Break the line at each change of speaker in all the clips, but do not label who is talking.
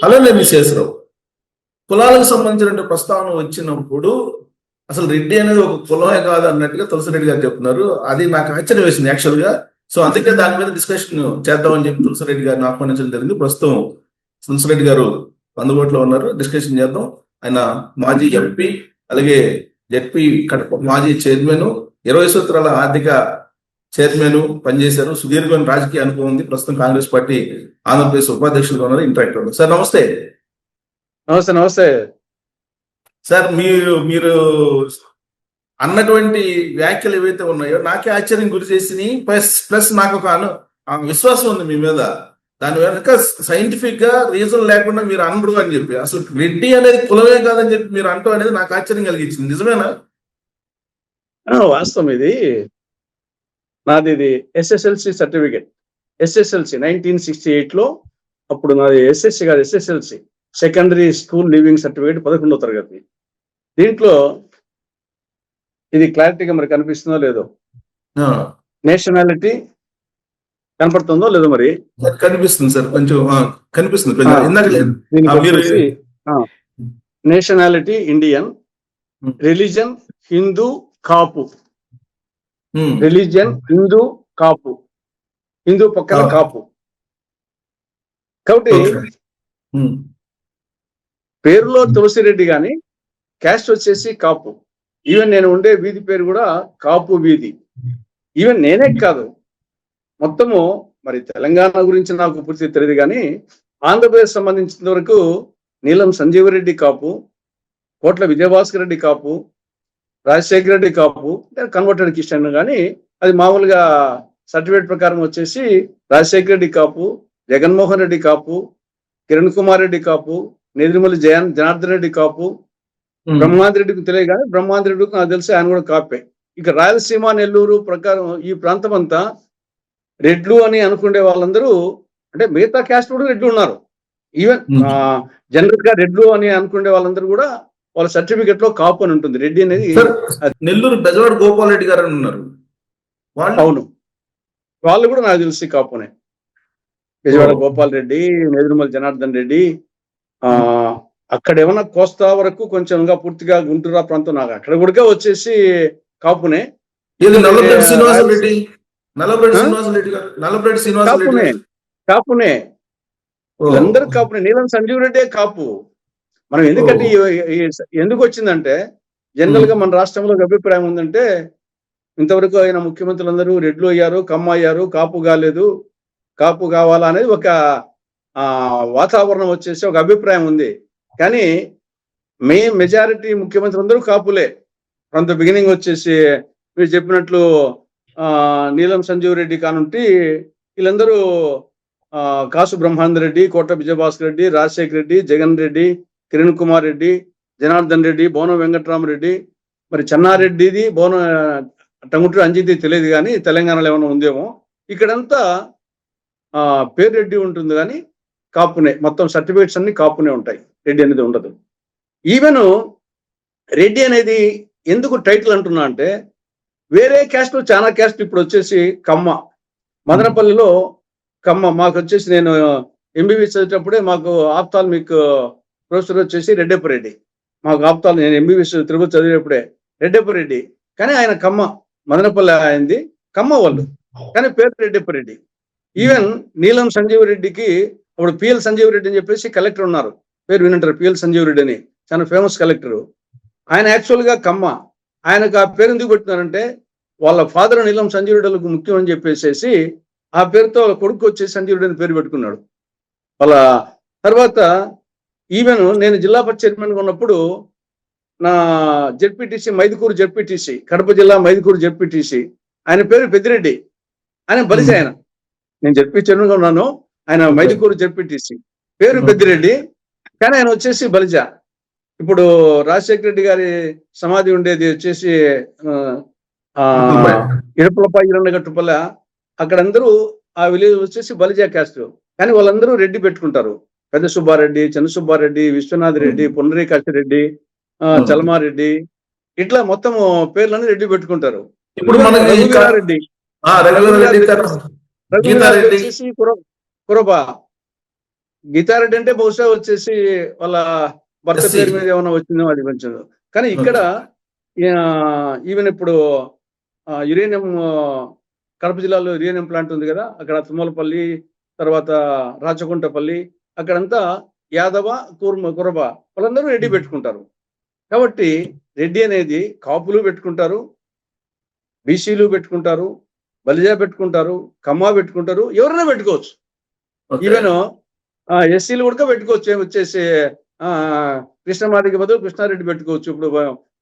అలానే విశేషరావు కులాలకు సంబంధించిన ప్రస్తావన వచ్చినప్పుడు అసలు రెడ్డి అనేది ఒక కులమే కాదు అన్నట్టుగా తులసిరెడ్డి గారు చెప్తున్నారు. అది నాకు ఆశ్చర్యం వేసింది యాక్చువల్ గా. సో అందుకే దాని మీద డిస్కషన్ చేద్దామని చెప్పి తులసిరెడ్డి గారిని ఆహ్వానించడం జరిగింది. ప్రస్తుతం తులసిరెడ్డి గారు అందుబాటులో ఉన్నారు, డిస్కషన్ చేద్దాం. ఆయన మాజీ ఎంపీ, అలాగే జెడ్పీ కడప మాజీ చైర్మన్, 20 సూత్రాల ఆర్థిక చైర్మన్ పనిచేశారు. సుదీర్ఘమైన రాజకీయ అనుభవం ఉంది. ప్రస్తుతం కాంగ్రెస్ పార్టీ ఆంధ్రప్రదేశ్ ఉపాధ్యక్షులుగా ఉన్నారు. ఇంటరాక్టర్ సార్, నమస్తే.
నమస్తే. నమస్తే
సార్. మీరు అన్నటువంటి వ్యాఖ్యలు ఏవైతే ఉన్నాయో నాకే ఆశ్చర్యం గురి చేసినాయి. ప్లస్ నాకు ఒక విశ్వాసం ఉంది మీ మీద. దాని వెనక సైంటిఫిక్ గా రీజన్ లేకుండా మీరు అనరు అని చెప్పి, అసలు రెడ్డి అనేది కులమే కాదని చెప్పి మీరు అంటాం అనేది నాకు ఆశ్చర్యం కలిగించింది. నిజమేనా?
వాస్తవం. నాది ఎస్ఎస్ఎల్సి సర్టిఫికేట్. ఎస్ఎస్ఎల్సి 1968 లో. అప్పుడు నాది ఎస్ఎస్సి కాదు, SSLC secondary school leaving certificate, 11వ తరగతి. దీంట్లో ఇది క్లారిటీగా మరి కనిపిస్తుందో లేదో, నేషనాలిటీ కనపడుతుందో లేదో మరి.
కనిపిస్తుంది సార్, కొంచెం కనిపిస్తుంది.
నేషనాలిటీ ఇండియన్, రిలీజన్ హిందూ, కాపు. రిలీజియన్ హిందూ, కాపు. హిందూ పక్కన కాపు. కాబట్టి పేరులో తులసిరెడ్డి గాని క్యాస్ట్ వచ్చేసి కాపు. ఈవెన్ నేను ఉండే వీధి పేరు కూడా కాపు వీధి. ఈవెన్ నేనే కాదు, మొత్తము మరి తెలంగాణ గురించి నాకు పూర్తి తెలియదు కానీ ఆంధ్రప్రదేశ్ సంబంధించిన వరకు నీలం సంజీవరెడ్డి కాపు, కోట్ల విజయభాస్కర్ రెడ్డి కాపు, రాజశేఖర రెడ్డి కాపు. కన్వర్టెడ్ క్రిస్టియన్ కానీ అది మామూలుగా సర్టిఫికేట్ ప్రకారం వచ్చేసి రాజశేఖర రెడ్డి కాపు, జగన్మోహన్ రెడ్డి కాపు, కిరణ్ కుమార్ రెడ్డి కాపు, నెదిరిమల్లి జనార్దన్ రెడ్డి కాపు, బ్రహ్మాంతి రెడ్డికి తెలియదు కానీ బ్రహ్మాంతి రెడ్డికి నాకు తెలిసి ఆయన కూడా కాపే. ఇక రాయలసీమ, నెల్లూరు ప్రకారం ఈ ప్రాంతం అంతా రెడ్లు అని అనుకునే వాళ్ళందరూ, అంటే మిగతా క్యాస్ట్ కూడా రెడ్లు ఉన్నారు. ఈవెన్ జనరల్ గా రెడ్లు అని అనుకునే వాళ్ళందరూ కూడా వాళ్ళ సర్టిఫికెట్ లో కాపు అని ఉంటుంది. రెడ్డి అనేది
నెల్లూరు బెజవాడ గోపాల్ రెడ్డి గారు ఉన్నారు.
అవును, వాళ్ళు కూడా నాకు తెలిసి కాపునే. బెజవాడ గోపాల్ రెడ్డి, నెదురుమల్లి జనార్దన్ రెడ్డి. అక్కడ ఏమన్నా కోస్తా వరకు కొంచెంగా పూర్తిగా గుంటూరు ప్రాంతం, నాకు అక్కడ కూడా వచ్చేసి కాపునే. కాపునే వీళ్ళందరూ కాపునే. నీలం సంజీవ్ రెడ్డి కాపు. మనం ఎందుకంటే ఎందుకు వచ్చిందంటే, జనరల్ గా మన రాష్ట్రంలో అభిప్రాయం ఉందంటే, ఇంతవరకు అయిన ముఖ్యమంత్రులందరూ రెడ్లు అయ్యారు, కమ్మ అయ్యారు, కాపు కాలేదు, కాపు కావాలా అనేది ఒక వాతావరణం వచ్చేసి ఒక అభిప్రాయం ఉంది. కానీ మెజారిటీ ముఖ్యమంత్రులు అందరూ కాపులే ఫ్రమ్ ద బిగినింగ్. వచ్చేసి మీరు చెప్పినట్లు నీలం సంజీవ్ రెడ్డి కానుంటి వీళ్ళందరూ కాసు బ్రహ్మానంద రెడ్డి, కోట విజయభాస్కర్ రెడ్డి, రాజశేఖర రెడ్డి, జగన్ రెడ్డి, కిరణ్ కుమార్ రెడ్డి, జనార్దన్ రెడ్డి, బోనం వెంకట్రామరెడ్డి, మరి చెన్నారెడ్డిది బోనం టంగుటూరి అంజిది తెలియదు కానీ తెలంగాణలో ఏమైనా ఉందేమో. ఇక్కడంతా పేరు రెడ్డి ఉంటుంది కానీ కాపునే. మొత్తం సర్టిఫికేట్స్ అన్ని కాపునే ఉంటాయి, రెడ్డి అనేది ఉండదు. ఈవెన్ రెడ్డి అనేది ఎందుకు టైటిల్ అంటున్నా అంటే, వేరే క్యాస్ట్ చాలా క్యాస్ట్ ఇప్పుడు వచ్చేసి కమ్మ. మదనపల్లిలో కమ్మ. మాకు వచ్చేసి నేను ఎంబీబీఎస్ చదివేటప్పుడే మాకు ఆప్థాల్మిక్ ప్రొఫెసర్ వచ్చేసి రెడ్డప్పరెడ్డి. మాకు ఆప్థాల్, నేను ఎంబీబీఎస్ తిరుపతి చదివేటప్పుడే రెడ్డప్పరెడ్డి. కానీ ఆయన కమ్మ, మదనపల్లి అయింది కమ్మ వాళ్ళు, కానీ పేరు రెడ్డప్పరెడ్డి. ఈవెన్ నీలం సంజీవ్ రెడ్డికి అప్పుడు పిఎల్ సంజీవ్ రెడ్డి అని చెప్పేసి కలెక్టర్ ఉన్నారు, పేరు వినంటారు, పిఎల్ సంజీవ్ రెడ్డి అని, చాలా ఫేమస్ కలెక్టర్. ఆయన యాక్చువల్ గా కమ్మ. ఆయనకు ఆ పేరు ఎందుకు పెట్టినారంటే, వాళ్ళ ఫాదర్ నీలం సంజీవ్ రెడ్డిలకు ముఖ్యం అని చెప్పేసి ఆ పేరుతో వాళ్ళ కొడుకు వచ్చేసి సంజీవ్ రెడ్డి అని పేరు పెట్టుకున్నాడు. వాళ్ళ తర్వాత ఈవెన్ నేను జిల్లా పరిషత్ చైర్మన్గా ఉన్నప్పుడు నా జెడ్పీటీసీ మైదుకూరు జెడ్పీటీసీ, కడప జిల్లా మైదుకూరు జెడ్పీటీసీ, ఆయన పేరు పెద్దిరెడ్డి. ఆయన బలిజ. ఆయన నేను జెడ్పీ చైర్మన్గా ఉన్నాను, ఆయన మైదుకూరు జెడ్పీటీసీ, పేరు పెద్దిరెడ్డి, కానీ ఆయన వచ్చేసి బలిజ. ఇప్పుడు రాజశేఖర రెడ్డి గారి సమాధి ఉండేది వచ్చేసి ఇరపలపై ఇరండగట్టుపల్ల, అక్కడందరూ ఆ విలేజ్ వచ్చేసి బలిజా క్యాస్ట్. కానీ వాళ్ళందరూ రెడ్డి పెట్టుకుంటారు. పెద్ద సుబ్బారెడ్డి, చిన్న సుబ్బారెడ్డి, విశ్వనాథ్ రెడ్డి, పుండరీకాక్షరెడ్డి, చలమారెడ్డి, ఇట్లా మొత్తం పేర్లని రెడ్డి పెట్టుకుంటారు.
ఇప్పుడు
రఘువీరారెడ్డి వచ్చేసి కురబా. గీతారెడ్డి అంటే బహుశా వచ్చేసి వాళ్ళ భర్త
SC.
పేరు మీద ఏమైనా వచ్చిందో అది కొంచెం. కానీ ఇక్కడ ఈవెన్ ఇప్పుడు యురేనియం కడప జిల్లాలో యురేనియం ప్లాంట్ ఉంది కదా, అక్కడ తుమ్మలపల్లి, తర్వాత రాచకుంటపల్లి, అక్కడంతా యాదవ, కురబ వాళ్ళందరూ రెడ్డి పెట్టుకుంటారు. కాబట్టి రెడ్డి అనేది కాపులు పెట్టుకుంటారు, బీసీలు పెట్టుకుంటారు, బలిజా పెట్టుకుంటారు, కమ్మా పెట్టుకుంటారు, ఎవరైనా పెట్టుకోవచ్చు. ఈవెన్ ఎస్సీలు కూడా పెట్టుకోవచ్చు. వచ్చేసి కృష్ణమాదికి బదులు కృష్ణారెడ్డి పెట్టుకోవచ్చు. ఇప్పుడు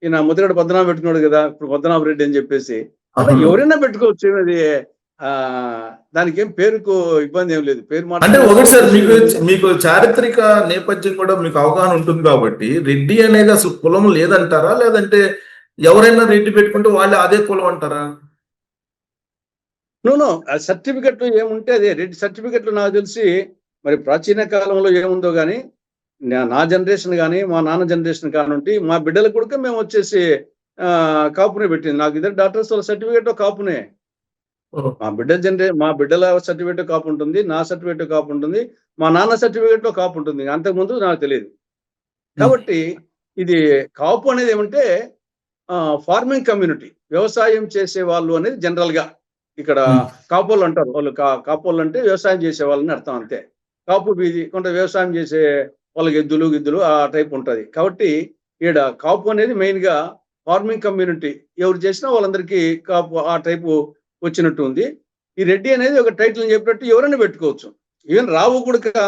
ఈయన ముద్రగడ పద్మనాభం పెట్టుకున్నాడు కదా, ఇప్పుడు పద్మనాభ రెడ్డి అని చెప్పేసి అలా ఎవరైనా పెట్టుకోవచ్చు. అది దానికి ఏం పేరుకు ఇబ్బంది ఏం లేదు. పేరు
అంటే ఒకటి సార్, మీకు చారిత్రక నేపథ్యం కూడా మీకు అవగాహన ఉంటుంది కాబట్టి రెడ్డి అనేది అసలు కులం లేదంటారా, లేదంటే ఎవరైనా రెడ్డి పెట్టుకుంటే వాళ్ళు అదే కులం అంటారా?
నో సర్టిఫికెట్లు ఏముంటే అదే రెడ్డి సర్టిఫికెట్లు. నాకు తెలిసి మరి ప్రాచీన కాలంలో ఏముందో కానీ నా జనరేషన్ కానీ మా నాన్న జనరేషన్ కానుంటి మా బిడ్డలకు కూడా మేము వచ్చేసి కాపునే పెట్టింది. నాకు ఇద్దరు డాక్టర్స్ వాళ్ళ సర్టిఫికేట్ కాపునే. మా బిడ్డల సర్టిఫికేట్ కాపు ఉంటుంది, నా సర్టిఫికేట్ కాపు ఉంటుంది, మా నాన్న సర్టిఫికేట్ లో కాపు ఉంటుంది. అంతకుముందు నాకు తెలియదు. కాబట్టి ఇది కాపు అనేది ఏమంటే ఫార్మింగ్ కమ్యూనిటీ, వ్యవసాయం చేసే వాళ్ళు అనేది జనరల్ గా ఇక్కడ కాపోళ్ళు అంటారు. వాళ్ళు కాపోళ్ళు అంటే వ్యవసాయం చేసే వాళ్ళని అర్థం, అంతే. కాపు బీది కొంత వ్యవసాయం చేసే వాళ్ళకి ఎద్దులు ఆ టైప్ ఉంటది. కాబట్టి ఈడ కాపు అనేది మెయిన్ గా ఫార్మింగ్ కమ్యూనిటీ, ఎవరు చేసినా వాళ్ళందరికీ కాపు ఆ టైపు వచ్చినట్టు ఉంది. ఈ రెడ్డి అనేది ఒక టైటిల్ చెప్పినట్టు ఎవరైనా పెట్టుకోవచ్చు. ఈవెన్ రావు కూడా,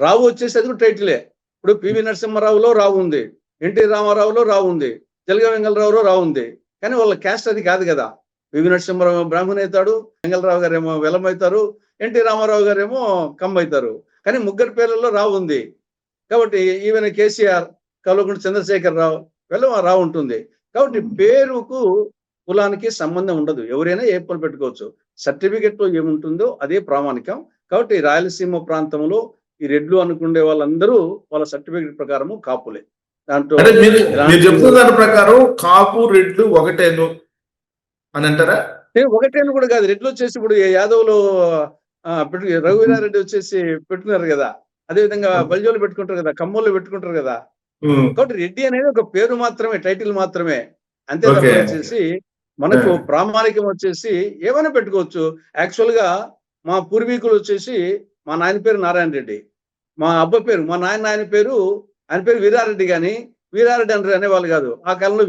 రావు వచ్చేసి అది కూడా టైటిలే. ఇప్పుడు పివి నరసింహారావులో రావు ఉంది, ఎన్టీ రామారావులో రావు ఉంది, జలగ వెంగళరావులో రావు ఉంది. కానీ వాళ్ళ క్యాస్ట్ అది కాదు కదా. పివి నరసింహారావు బ్రాహ్మణ్ అవుతాడు, వెంగళరావు గారు ఏమో వెలం అవుతారు, ఎన్టీ రామారావు గారు ఏమో కమ్మ అవుతారు. కానీ ముగ్గురు పేర్లలో రావు ఉంది. కాబట్టి ఈవెన్ కేసీఆర్, కల్వకుంట్ల చంద్రశేఖర్ రావు, వెలం రావు ఉంటుంది. కాబట్టి పేరుకు కులానికి సంబంధం ఉండదు. ఎవరైనా ఏ పేరు పెట్టుకోవచ్చు. సర్టిఫికెట్ లో ఏముంటుందో అదే ప్రామాణికం. కాబట్టి రాయలసీమ ప్రాంతంలో ఈ రెడ్లు అనుకునే వాళ్ళందరూ వాళ్ళ సర్టిఫికెట్ ప్రకారము కాపులే. దాంట్లో
మీరు చెప్తున్న దాని ప్రకారం కాపు రెడ్లు ఒకటేను అని అంటారా?
ఒకటేను కూడా కాదు. రెడ్లు వచ్చేసి ఇప్పుడు యాదవ్లో రఘువీరారెడ్డి వచ్చేసి పెట్టుకున్నారు కదా, అదే విధంగా బలిజోలు పెట్టుకుంటారు కదా, కమ్మోళ్ళు పెట్టుకుంటారు కదా. కాబట్టి రెడ్డి అనేది ఒక పేరు మాత్రమే, టైటిల్ మాత్రమే, అంతే తప్ప వచ్చేసి మనకు ప్రామాణికం వచ్చేసి ఏమైనా పెట్టుకోవచ్చు. యాక్చువల్ గా మా పూర్వీకులు వచ్చేసి మా నాయన పేరు నారాయణ రెడ్డి, మా పేరు మా నాయన పేరు ఆయన పేరు వీరారెడ్డి, కానీ వీరారెడ్డి అంటారు అనేవాళ్ళు కాదు. ఆ కాలంలో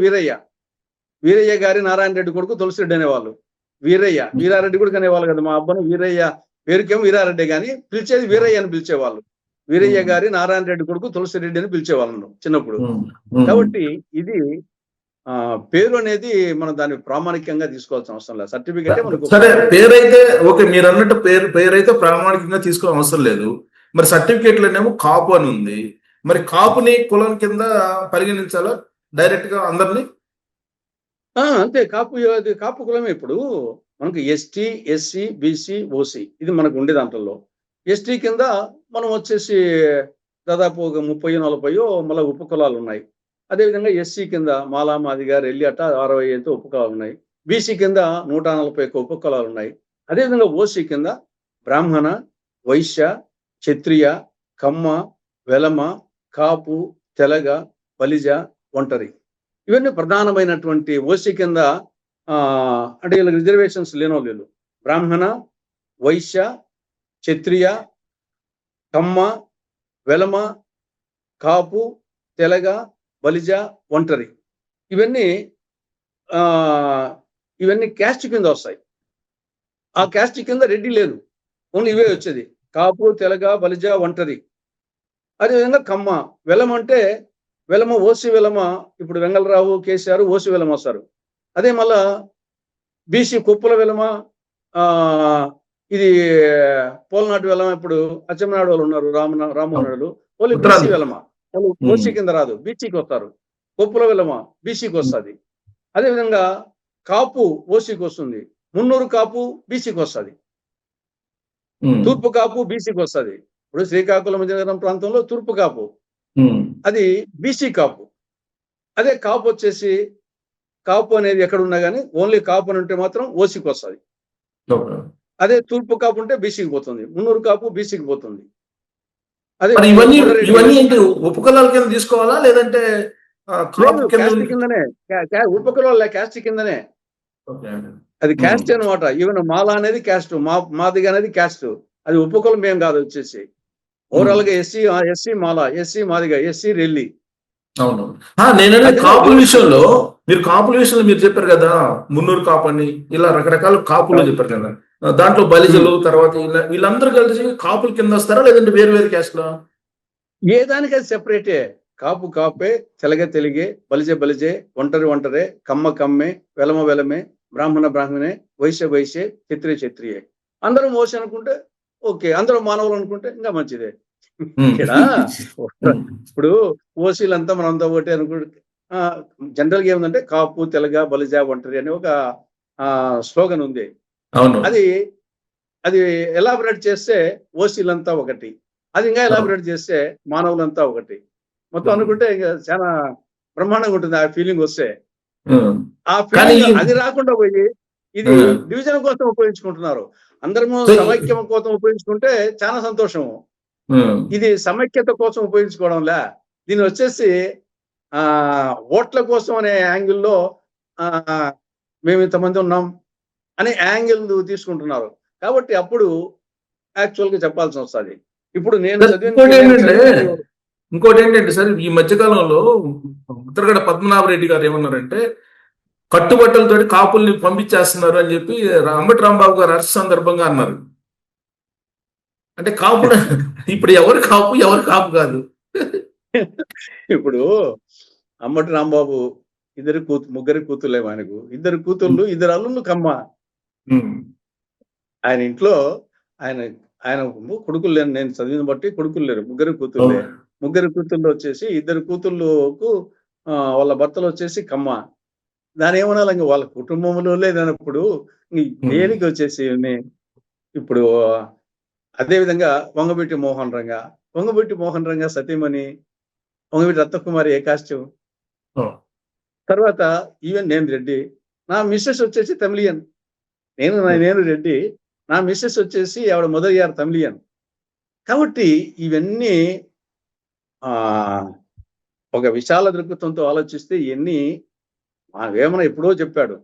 వీరయ్య గారి నారాయణ రెడ్డి కొడుకు తులసిరెడ్డి అనేవాళ్ళు. వీరారెడ్డి కూడా అనేవాళ్ళు కదా. మా అబ్బను వీరయ్య పేరుకేమో వీరారెడ్డి, కానీ పిలిచేది వీరయ్య అని పిలిచేవాళ్ళు. వీరయ్య గారి నారాయణ రెడ్డి కొడుకు తులసిరెడ్డి అని పిలిచేవాళ్ళను చిన్నప్పుడు. కాబట్టి ఇది పేరు అనేది మనం దాన్ని ప్రామాణికంగా తీసుకోవాల్సిన అవసరం లేదు. సర్టిఫికెట్
సరే, పేరైతే ఓకే, మీరు అన్నట్టు పేరైతే ప్రామాణికంగా తీసుకోవడం అవసరం లేదు. మరి సర్టిఫికేట్లోనేమో కాపు అని ఉంది. మరి కాపుని కులం కింద పరిగణించాలా డైరెక్ట్ గా అందరినీ?
అంతే. కాపు కులమే. ఇప్పుడు మనకు ఎస్టీ, ఎస్సీ, బీసీ, ఓసీ ఇది మనకు ఉండే దాంట్లో. ఎస్టీ కింద మనం వచ్చేసి దాదాపు ఒక 30-40 మళ్ళీ ఉపకులాలు ఉన్నాయి. అదేవిధంగా ఎస్సీ కింద మాలా, మాదిగ, రెల్లి అట్ట 65 ఉపకులాలు ఉన్నాయి. బీసీ కింద 141 ఉపకులాలు ఉన్నాయి. అదేవిధంగా ఓసీ కింద బ్రాహ్మణ, వైశ్య, క్షత్రియ, కమ్మ, వెలమ, కాపు, తెలగ, బలిజ, ఒంటరి, ఇవన్నీ ప్రధానమైనటువంటి ఓసీ కింద. అంటే వీళ్ళకి రిజర్వేషన్స్ లేనోళ్ళు బ్రాహ్మణ, వైశ్య, క్షత్రియ, కమ్మ, వెలమ, కాపు, తెలగ, బలిజ, ఒంటరి, ఇవన్నీ క్యాస్ట్ కింద వస్తాయి. ఆ క్యాస్ట్ కింద రెడ్డి లేదు, ఓన్లీ ఇవే వచ్చేది: కాపు, తెలగ, బలిజ, ఒంటరి. అదేవిధంగా కమ్మ, వెలమ అంటే వెలమ, ఓసి వెలమ. ఇప్పుడు వెంగళరావు, కేసీఆర్ ఓసి వెలమ వస్తారు. అదే మళ్ళా బీసీ కుప్పల వెలమ, ఇది పోలనాటి వెలమ. ఇప్పుడు అచ్చెన్నాయుడు వాళ్ళు ఉన్నారు, రామనాయుడు వాళ్ళు బీసీ వెలమ, వాళ్ళు ఓసీ కింద రాదు, బీసీకి వస్తారు. కుప్పల వెలమ బీసీకి వస్తుంది. అదేవిధంగా కాపు ఓసీకి వస్తుంది, మున్నూరు కాపు బీసీకి వస్తుంది, తూర్పు కాపు బీసీకి వస్తుంది. ఇప్పుడు శ్రీకాకుళం విజయనగరం ప్రాంతంలో తూర్పు కాపు అది బీసీ కాపు. అదే కాపు వచ్చేసి కాపు అనేది ఎక్కడున్నా కానీ ఓన్లీ కాపు అని ఉంటే మాత్రం ఓసీకి వస్తుంది. అదే తూర్పు కాపు ఉంటే బీసీకి పోతుంది, మున్నూరు కాపు బీసీకి పోతుంది. అదే
మరి ఇవన్నీ
కొండరెడ్డి
ఇవన్నీ ఏంటి ఉపకులాల కింద తీసుకోవాలా లేదంటే కాపు
లేదు,
కింద
క్యాస్ట్ కిందనే, ఉపకులం క్యాస్ట్ కిందనే.
ఓకే.
అది క్యాస్ట్ అనమాట. ఈవెన్ మాల అనేది క్యాస్ట్, మాదిగ అనేది క్యాస్ట్. అది ఉపకులం ఏం కాదు వచ్చేసి. ఓవరాల్ గా ఎస్సీ మాల, ఎస్సీ మాదిగ, ఎస్సీ రెల్లి.
అవును. నేననేది
అది
కాపుల విషయంలో మీరు చెప్పారు కదా, మున్నూరు కాపు అని ఇలా రకరకాల కాపులు చెప్పారు కదా. దాంట్లో బలిజలు తర్వాత వీళ్ళందరూ కలిసి కాపుల కింద వస్తారా లేదంటే వేరు వేరు క్యాస్ట్లా?
ఏ దానికి అది సెపరేటే. కాపు కాపే, తెలగ తెలుగే, బలిజే బలిజే, ఒంటరి ఒంటరే, కమ్మ కమ్మే, వెలమ వెలమే, బ్రాహ్మణ బ్రాహ్మణే, వైశ్య వైశ్యే, క్షత్రియ క్షత్రియే. అందరూ మోసి అనుకుంటే ఓకే, అందరూ మానవులు అనుకుంటే ఇంకా మంచిదే. ఇక్కడ ఇప్పుడు ఓసీలంతా మనంతా ఒకటే అనుకుంటే జనరల్ గా ఏముందంటే కాపు తెలగ బలిజ ఒంటరి అనే ఒక స్లోగన్ ఉంది.
అవును.
అది ఎలాబరేట్ చేస్తే ఓసీలంతా ఒకటి, అది ఇంకా ఎలాబరేట్ చేస్తే మానవులంతా ఒకటి, మొత్తం అనుకుంటే ఇంకా చాలా బ్రహ్మాండంగా ఉంటుంది ఆ ఫీలింగ్ వస్తే. ఆ ఫీలింగ్ అది రాకుండా పోయి ఇది డివిజన్ కోసం ఉపయోగించుకుంటున్నారు. అందరము సమైక్యం కోసం ఉపయోగించుకుంటే చాలా సంతోషము. ఇది సమైక్యత కోసం ఉపయోగించుకోవడంలే, దీన్ని వచ్చేసి ఓట్ల కోసం అనే యాంగిల్లో మేము ఇంతమంది ఉన్నాం అనే యాంగిల్ తీసుకుంటున్నారు. కాబట్టి అప్పుడు యాక్చువల్ గా చెప్పాల్సి వస్తుంది. ఇప్పుడు నేను
ఇంకోటి ఏంటంటే సార్, ఈ మధ్యకాలంలో ఉత్తరగడ పద్మనాభరెడ్డి గారు ఏమన్నారంటే కట్టుబట్టలతో కాపుల్ని పంపించేస్తున్నారు అని చెప్పి అంబటి రాంబాబు గారు అరెస్ట్ సందర్భంగా అన్నారు. అంటే కాపు ఇప్పుడు ఎవరు కాపు కాదు.
ఇప్పుడు అంబటి రాంబాబు ముగ్గురు కూతుర్లేమో ఆయనకు, ఇద్దరు కూతుళ్ళు, ఇద్దరు అల్లుళ్ళు కమ్మ. ఆయన ఇంట్లో ఆయన కొడుకులు లేరు, నేను చదివిన బట్టి కొడుకులు లేరు, ముగ్గురు కూతుళ్ళే. ముగ్గురు కూతుళ్ళు వచ్చేసి ఇద్దరు కూతుళ్ళకు వాళ్ళ భర్తలు వచ్చేసి కమ్మ. దాని ఏమన్నా ఇంకా వాళ్ళ కుటుంబంలో లేదన్నప్పుడు దేనికి వచ్చేసి ఇప్పుడు అదే విధంగా వంగబెట్టి మోహన్ రంగా సతీమణి వంగబెట్టి రత్నకుమారి ఏ కాస్ట్యూమ్. తర్వాత ఈవెన్ నేను రెడ్డి, నా మిస్సెస్ వచ్చేసి తమిళియన్. నేను రెడ్డి, నా మిస్సెస్ వచ్చేసి ఆవిడ మొదలయ్యారు తమిళియన్. కాబట్టి ఇవన్నీ ఒక విశాల దృక్పథంతో ఆలోచిస్తే ఇవన్నీ వేమన ఎప్పుడో చెప్పాడు.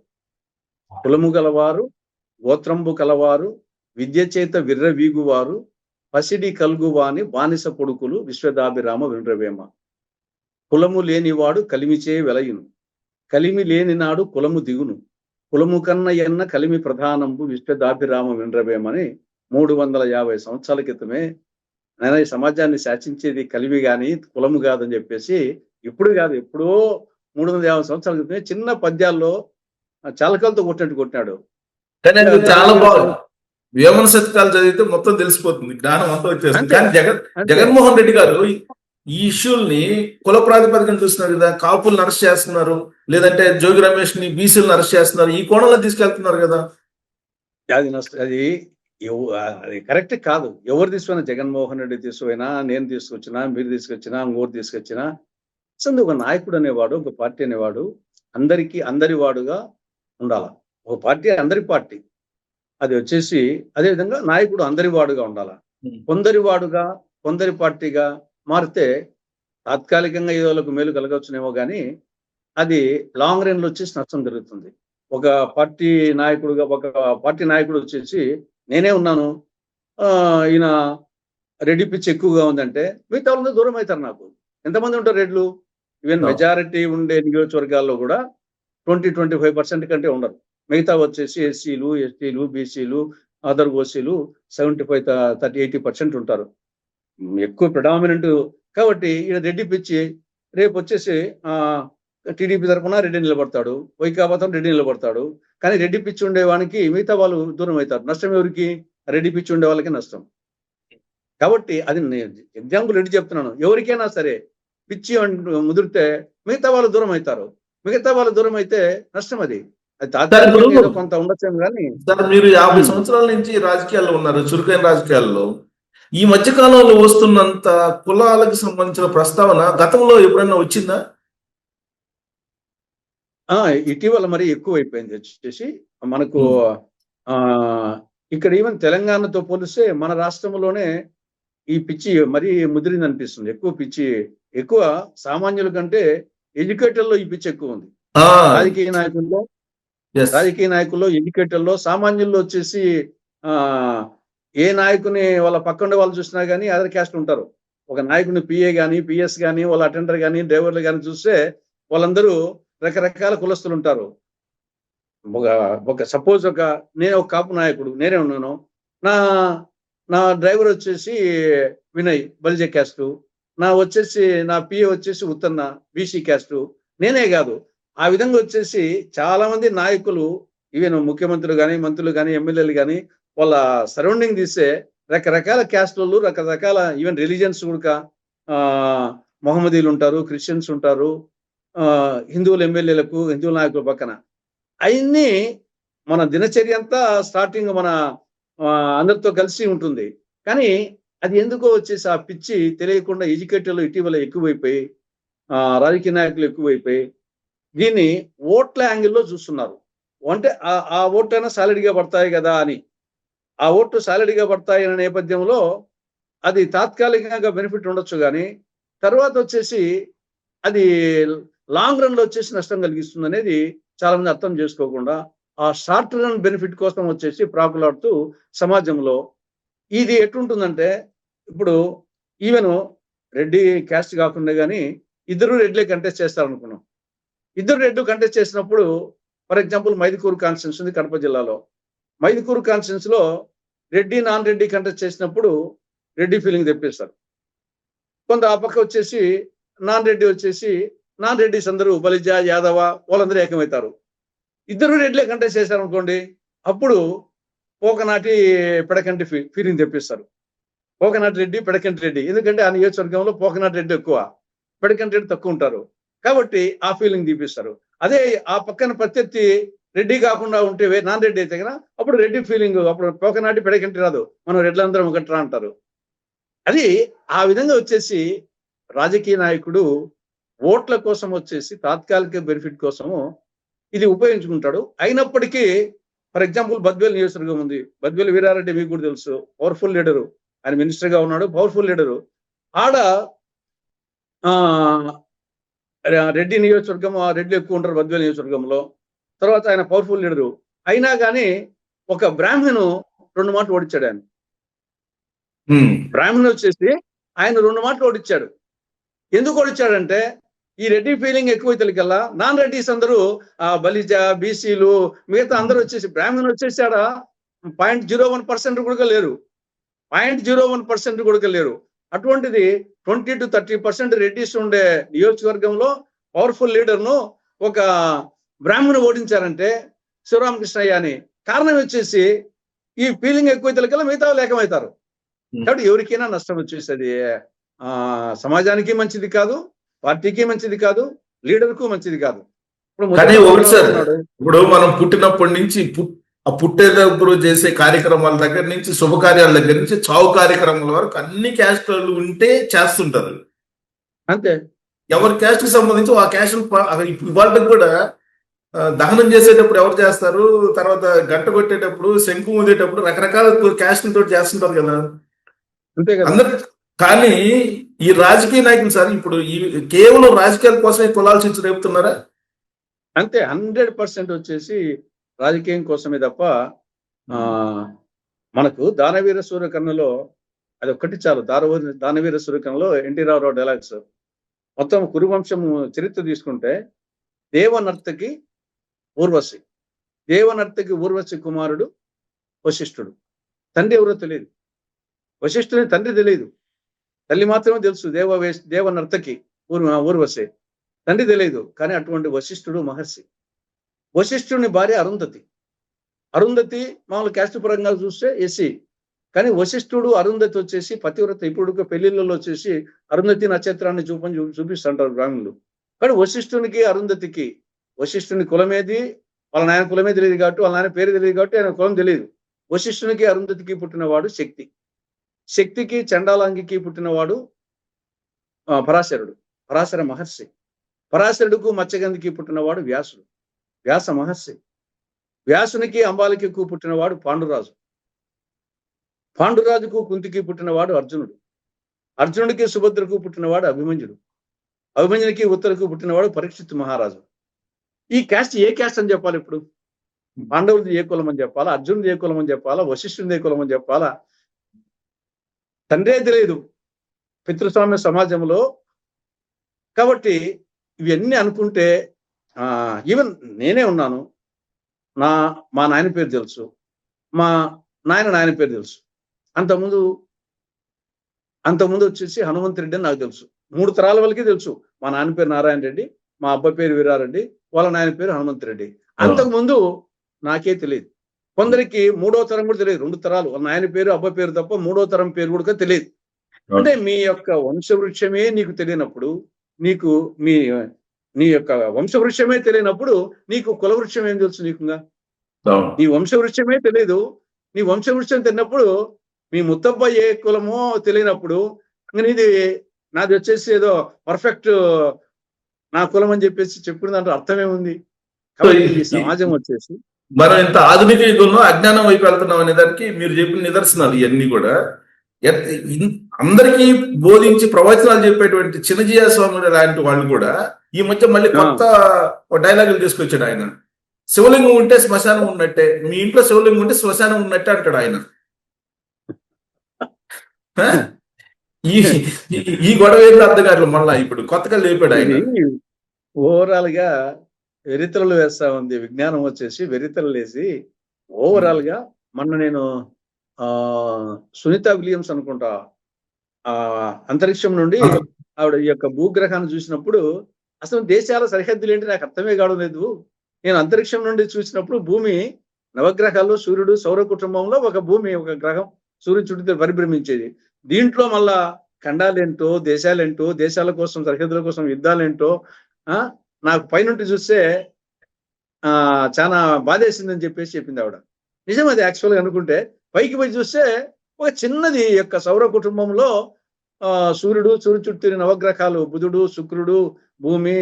కులము గలవారు, గోత్రంబు కలవారు, విద్య చేత విర్రవీగువారు, పసిడి కల్గువాని బానిస పొడుకులు విశ్వదాభిరామ వినరవేమ. కులము లేనివాడు కలిమిచే వెలయును, కలిమి లేని నాడు కులము దిగును, కులము కన్న ఎన్న కలిమి ప్రధానంబు విశ్వదాభిరామ వినరవేమని 350 సంవత్సరాల క్రితమే నేను ఈ సమాజాన్ని శాసించేది కలిమి గాని కులము కాదని చెప్పేసి, ఇప్పుడు కాదు ఎప్పుడో 350 సంవత్సరాల క్రితమే చిన్న పద్యాల్లో చాలకలతో కొట్టినాడు.
కానీ అది చాలా బాగుంది. వేమన శతకాలు చదివితే మొత్తం తెలిసిపోతుంది, జ్ఞానం అంతా వచ్చేస్తుంది. కానీ జగన్మోహన్ రెడ్డి గారు ఈ ఇష్యూల్ని కుల ప్రాతిపదికన చూస్తున్నారు కదా. కాపులను అరెస్ట్ చేస్తున్నారు, లేదంటే జోగి రమేష్ ని బీసీలను అరెస్ట్ చేస్తున్నారు, ఈ కోణంలో తీసుకెళ్తున్నారు కదా. అది కరెక్ట్ కాదు. ఎవరు తీసుకున్నా, జగన్మోహన్ రెడ్డి తీసుకుపోయినా, నేను తీసుకొచ్చినా, మీరు తీసుకొచ్చినా, ఇంకోరు తీసుకొచ్చినా, అసలు ఒక నాయకుడు అనేవాడు, ఒక పార్టీ అనేవాడు అందరి వాడుగా ఉండాల. ఒక పార్టీ అందరి పార్టీ, అది వచ్చేసి అదే విధంగా నాయకుడు అందరి వాడుగా ఉండాల. కొందరి పార్టీగా మారితే తాత్కాలికంగా ఏదోలకు మేలు కలగవచ్చునేమో కానీ అది లాంగ్ రన్ లో వచ్చేసి నష్టం జరుగుతుంది. ఒక పార్టీ నాయకుడు వచ్చేసి నేనే ఉన్నాను, ఈయన రెడ్డి పిచ్చి ఎక్కువగా ఉందంటే మిగతా వాళ్ళందరూ దూరం అవుతారు. నాకు ఎంతమంది ఉంటారు రెడ్లు? ఈవెన్ మెజారిటీ ఉండే నియోజకవర్గాల్లో కూడా 20-25% కంటే ఉండరు. మిగతా వచ్చేసి ఎస్సీలు, ఎస్టీలు, బీసీలు, అదర్ ఓసీలు 75-80% ఉంటారు, ఎక్కువ ప్రిడామినెంట్. కాబట్టి ఈయన రెడ్డి పిచ్చి రేపు వచ్చేసి టీడీపీ తరఫున రెడ్డి నిలబడతాడు, వైకాపా తరఫున రెడ్డి నిలబడతాడు. కానీ రెడ్డి పిచ్చి ఉండేవానికి మిగతా వాళ్ళు దూరం అవుతారు. నష్టం ఎవరికి? రెడ్డి పిచ్చి ఉండే వాళ్ళకి నష్టం. కాబట్టి అది ఎగ్జాంపుల్ రెడ్డి చెప్తున్నాను. ఎవరికైనా సరే పిచ్చి ముదిరితే మిగతా వాళ్ళు దూరం అవుతారు. మిగతా వాళ్ళు దూరం అయితే నష్టం. అది తాత్కాలికంగా కొంత ఉండొచ్చు. కానీ సార్, మీరు 50 సంవత్సరాల నుంచి రాజకీయాల్లో ఉన్నారు, చురుకైన రాజకీయాల్లో. ఈ మధ్య కాలంలో వస్తున్నంత కులాలకు సంబంధించిన ప్రస్తావన గతంలో ఎప్పుడైనా వచ్చిందా?
ఇటీవల మరి ఎక్కువ అయిపోయింది. వచ్చేసి మనకు ఇక్కడ ఈవెన్ తెలంగాణతో పోలిస్తే మన రాష్ట్రంలోనే ఈ పిచ్చి మరీ ముదిరింది అనిపిస్తుంది. ఎక్కువ సామాన్యుల కంటే ఎడ్యుకేటర్లో ఈ పిచ్చి ఎక్కువ ఉంది. రాజకీయ నాయకుల్లో ఎడ్యుకేటర్లో సామాన్యుల్లో వచ్చేసి ఏ నాయకుని వాళ్ళ పక్కన వాళ్ళు చూసినా కానీ అదర్ క్యాస్ట్ ఉంటారు. ఒక నాయకుని పిఏ కానీ పిఎస్ కానీ వాళ్ళ అటెండర్ కానీ డ్రైవర్లు కానీ చూస్తే వాళ్ళందరూ రకరకాల కులస్తులు ఉంటారు. సపోజ్ నేను ఒక కాపు నాయకుడు, నేనే ఉన్నాను. నా డ్రైవర్ వచ్చేసి వినయ్ బలిజ క్యాస్టు, నా పిఏ వచ్చేసి ఉత్తన్న బీసీ క్యాస్టు. నేనే కాదు, ఆ విధంగా వచ్చేసి చాలా మంది నాయకులు, ఈవెన్ ముఖ్యమంత్రులు కానీ మంత్రులు కానీ ఎమ్మెల్యేలు కానీ వాళ్ళ సరౌండింగ్ తీస్తే రకరకాల క్యాస్టులు, రకరకాల ఈవెన్ రిలీజియన్స్ కూడా మొహమ్మదీలు ఉంటారు, క్రిస్టియన్స్ ఉంటారు, హిందువుల ఎమ్మెల్యేలకు హిందువుల నాయకుల పక్కన. అవన్నీ మన దినచర్య అంతా స్టార్టింగ్ మన అందరితో కలిసి ఉంటుంది. కానీ అది ఎందుకో వచ్చేసి ఆ పిచ్చి తెలియకుండా ఎడ్యుకేటర్లు ఇటీవల ఎక్కువైపోయి, రాజకీయ నాయకులు ఎక్కువైపోయి దీన్ని ఓట్ల యాంగిల్లో చూస్తున్నారు. అంటే ఆ ఓట్లైనా సాలిడ్గా పడతాయి కదా అని. ఆ ఓట్లు సాలిడ్గా పడతాయి అనే నేపథ్యంలో అది తాత్కాలికంగా బెనిఫిట్ ఉండొచ్చు, కానీ తర్వాత వచ్చేసి అది లాంగ్ రన్ లో వచ్చేసి నష్టం కలిగిస్తుంది అనేది చాలా మంది అర్థం చేసుకోకుండా ఆ షార్ట్ రన్ బెనిఫిట్ కోసం వచ్చేసి ప్రాకులాడుతూ సమాజంలో ఇది ఎట్లుంటుందంటే, ఇప్పుడు ఈవెన్ రెడ్డి క్యాస్ట్ కాకుండా కానీ ఇద్దరు రెడ్లే కంటెస్ట్ చేస్తారనుకున్నాం. ఇద్దరు రెడ్లు కంటెస్ట్ చేసినప్పుడు ఫర్ ఎగ్జాంపుల్ మైదుకూరు కాన్స్టిట్యూన్స్ ఉంది కడప జిల్లాలో. మైదుకూరు కాన్స్టిట్యూన్స్ లో రెడ్డి నాన్ రెడ్డి కంటెస్ట్ చేసినప్పుడు రెడ్డి ఫీలింగ్ తెప్పిస్తారు. కొంత ఆ పక్క వచ్చేసి నాన్ రెడ్డిస్ అందరూ బలిజ యాదవ వాళ్ళందరూ ఏకమవుతారు. ఇద్దరు రెడ్లే కంటెస్ట్ చేశారనుకోండి, అప్పుడు పోకనాటి పెడకంటి ఫీలింగ్ తెప్పిస్తారు. పోకనాటి రెడ్డి పెడకంటి రెడ్డి, ఎందుకంటే ఆ నియోజకవర్గంలో పోకనాటి రెడ్డి ఎక్కువ, పెడకంటి రెడ్డి తక్కువ ఉంటారు కాబట్టి ఆ ఫీలింగ్ తీపిస్తారు. అదే ఆ పక్కన ప్రత్యర్థి రెడ్డి కాకుండా ఉంటే నాన్ రెడ్డి అయితే కదా అప్పుడు రెడ్డి ఫీలింగ్, అప్పుడు పోకనాటి పెడకంటి రాదు, మనం రెడ్లందరం ఒకట్రా అంటారు. అది ఆ విధంగా వచ్చేసి రాజకీయ నాయకుడు ఓట్ల కోసం వచ్చేసి తాత్కాలిక బెనిఫిట్ కోసము ఇది ఉపయోగించుకుంటాడు. అయినప్పటికీ ఫర్ ఎగ్జాంపుల్ బద్వేల్ నియోజకవర్గం ఉంది, బద్వేల్ వీరారెడ్డి మీకు కూడా తెలుసు, పవర్ఫుల్ లీడరు, ఆయన మినిస్టర్ గా ఉన్నాడు, పవర్ఫుల్ లీడరు. ఆడ రెడ్డి నియోజకవర్గం, రెడ్డి ఎక్కువ ఉంటారు బద్వేల్ నియోజకవర్గంలో. తర్వాత ఆయన పవర్ఫుల్ లీడరు అయినా కానీ ఒక బ్రాహ్మణు 2 మాటలు ఓడించాడు. ఆయన బ్రాహ్మణ్ వచ్చేసి ఆయన 2 మాటలు ఓడించాడు. ఎందుకు ఓడించాడంటే ఈ రెడ్డి ఫీలింగ్ ఎక్కువైతేకల్లా నాన్ రెడ్డిస్ అందరూ బలిజ బీసీలు మిగతా అందరూ వచ్చేసి బ్రాహ్మణ్ వచ్చేసి ఆడ 0.01% కూడా లేరు, 0.01% కూడా లేరు. అటువంటిది 20 to 30% రెడ్డిస్ ఉండే నియోజకవర్గంలో పవర్ఫుల్ లీడర్ను ఒక బ్రాహ్మణ్ ఓడించారంటే శివరామకృష్ణయ్య అని. కారణం వచ్చేసి ఈ ఫీలింగ్ ఎక్కువైతేకల్లా మిగతా లేకమవుతారు. కాబట్టి ఎవరికైనా నష్టం వచ్చేసి అది సమాజానికి మంచిది కాదు, పార్టీకి మంచిది కాదు, లీడర్కు మంచిది కాదు.
ఇప్పుడు మనం పుట్టినప్పటి నుంచి పుట్టేటప్పుడు చేసే కార్యక్రమాల దగ్గర నుంచి శుభకార్యాల దగ్గర నుంచి చావు కార్యక్రమాల వరకు అన్ని క్యాస్ట్లు ఉంటే చేస్తుంటారు.
అంతే,
ఎవరి క్యాస్ట్ కి సంబంధించి ఆ క్యాస్ట్ ఇవాళ కూడా దహనం చేసేటప్పుడు ఎవరు చేస్తారు, తర్వాత గంట కొట్టేటప్పుడు శంకు ఊదేటప్పుడు రకరకాల క్యాస్ట్ తోటి చేస్తుంటారు కదా అందరు. కానీ ఈ రాజకీయ నాయకులు సార్ ఇప్పుడు కేవలం రాజకీయాల కోసమే కులాలు చిచ్చు రేపుతున్నారా?
అంతే, 100% వచ్చేసి రాజకీయం కోసమే తప్ప. మనకు దానవీర సూర్యకర్ణలో అది ఒక్కటి చాలు. దానవీర సూర్యకర్ణలో ఎన్టీ రామారావు డైలాగ్స్ మొత్తం కురువంశం చరిత్ర తీసుకుంటే దేవనర్తకి ఊర్వశి కుమారుడు వశిష్ఠుడు. తండ్రి ఎవరో తెలియదు, వశిష్ఠుని తండ్రి తెలియదు, తల్లి మాత్రమే తెలుసు దేవనర్తకి ఊర్వశి, తండ్రి తెలియదు. కానీ అటువంటి వశిష్ఠుడు మహర్షి. వశిష్ఠుని భార్య అరుంధతి మామూలు క్యాస్ట్ పరంగా చూస్తే ఎస్సీ, కానీ వశిష్ఠుడు అరుంధతి వచ్చేసి పతివ్రత. ఇప్పుడు పెళ్లిళ్ళలో వచ్చేసి అరుంధతి నక్షత్రాన్ని చూపిస్తుంటారు బ్రాహ్మణులు. కానీ వశిష్ఠుని కులమేది, వాళ్ళ నాయన కులమే తెలియదు కాబట్టి, వాళ్ళ నాయన పేరు తెలియదు కాబట్టి ఆయన కులం తెలియదు. వశిష్ఠునికి అరుంధతికి పుట్టినవాడు శక్తికి చండాలాంగికి పుట్టినవాడు పరాశర మహర్షి. పరాశరుడుకు మత్స్యగంధికి పుట్టినవాడు వ్యాస మహర్షి. వ్యాసునికి అంబాలికకు పుట్టినవాడు పాండురాజుకు కుంతికి పుట్టినవాడు అర్జునుడు. అర్జునుడికి సుభద్రకు పుట్టినవాడు అభిమన్యుడు. అభిమన్యుడికి ఉత్తరకు పుట్టినవాడు పరీక్షిత్ మహారాజు. ఈ క్యాస్ట్ ఏ క్యాస్ట్ అని చెప్పాలి ఇప్పుడు? పాండవులది ఏ కులం అని చెప్పాలా, అర్జునుది ఏ కులం అని చెప్పాలా, వశిష్ఠునిది ఏ కులం అని చెప్పాలా? తండ్రే తెలియదు పితృస్వామ్య సమాజంలో. కాబట్టి ఇవన్నీ అనుకుంటే ఈవెన్ నేనే ఉన్నాను, మా నాయన పేరు తెలుసు, మా నాయన పేరు తెలుసు. అంతకుముందు వచ్చేసి హనుమంత్ రెడ్డి అని నాకు తెలుసు. 3 తరాల వాళ్ళకి తెలుసు. మా నాన్న పేరు నారాయణ రెడ్డి, మా అబ్బాయి పేరు వీరారెడ్డి, వాళ్ళ నాయన పేరు హనుమంత్ రెడ్డి. అంతకుముందు నాకే తెలియదు. కొందరికి 3వ తరం కూడా తెలియదు. 2 తరాలు వాళ్ళ నాయన పేరు అబ్బాయి పేరు తప్ప 3వ తరం పేరు కూడా తెలియదు. అంటే మీ యొక్క వంశవృక్షమే నీకు తెలియనప్పుడు, నీ యొక్క వంశవృక్షమే తెలియనప్పుడు నీకు కులవృక్షం ఏం తెలుసు? నీకుగా నీ వంశవృక్షమే తెలియదు. నీ వంశవృక్షం తెలియనప్పుడు మీ ముత్తబ్బ ఏ కులమో తెలియనప్పుడు నాది వచ్చేసి ఏదో పర్ఫెక్ట్ నా కులం అని చెప్పేసి చెప్పుకునే దాంట్లో అర్థమేముంది? కాబట్టి ఈ సమాజం వచ్చేసి
మనం ఇంత ఆధునిక యుగంలో అజ్ఞానం వైపు వెళ్తున్నాం అనే దానికి మీరు చెప్పిన నిదర్శనాలు ఇవన్నీ కూడా. అందరికీ బోధించి ప్రవచనాలు చెప్పేటువంటి చిన్నజీయ స్వామి లాంటి వాళ్ళు కూడా ఈ మధ్య మళ్ళీ కొత్త డైలాగులు తీసుకొచ్చాడు ఆయన. శివలింగం ఉంటే శ్మశానం ఉన్నట్టే, మీ ఇంట్లో శివలింగం ఉంటే శ్మశానం ఉన్నట్టే అంటాడు ఆయన. ఈ గొడవ ఏంటో అర్థం కావట్లేదు. మళ్ళా ఇప్పుడు కొత్తగా లేపాడు ఆయన.
ఓవరాల్ గా వెరితలు వేస్తా ఉంది విజ్ఞానం వచ్చేసి, వెరితలు వేసి ఓవరాల్ గా. మొన్న నేను సునీత విలియమ్స్ అనుకుంటా అంతరిక్షం నుండి ఆవిడ ఈ యొక్క భూగ్రహాన్ని చూసినప్పుడు అసలు దేశాల సరిహద్దులు ఏంటి నాకు అర్థమే కావడం లేదు. నేను అంతరిక్షం నుండి చూసినప్పుడు భూమి నవగ్రహాల్లో సూర్యుడు సౌర కుటుంబంలో ఒక భూమి, ఒక గ్రహం సూర్యుని చుట్టూ పరిభ్రమించేది. దీంట్లో మళ్ళా ఖండాలేంటో, దేశాలేంటో, దేశాల కోసం సరిహద్దుల కోసం యుద్ధాలేంటో నాకు పైనుండి చూస్తే చాలా బాధేసిందని చెప్పేసి చెప్పింది ఆవిడ. నిజం అది యాక్చువల్గా అనుకుంటే. పైకి పోయి చూస్తే ఒక చిన్నది యొక్క సౌర కుటుంబంలో సూర్యుడు, సూర్యుడు చుట్టూ నవగ్రహాలు బుధుడు, శుక్రుడు, భూమి,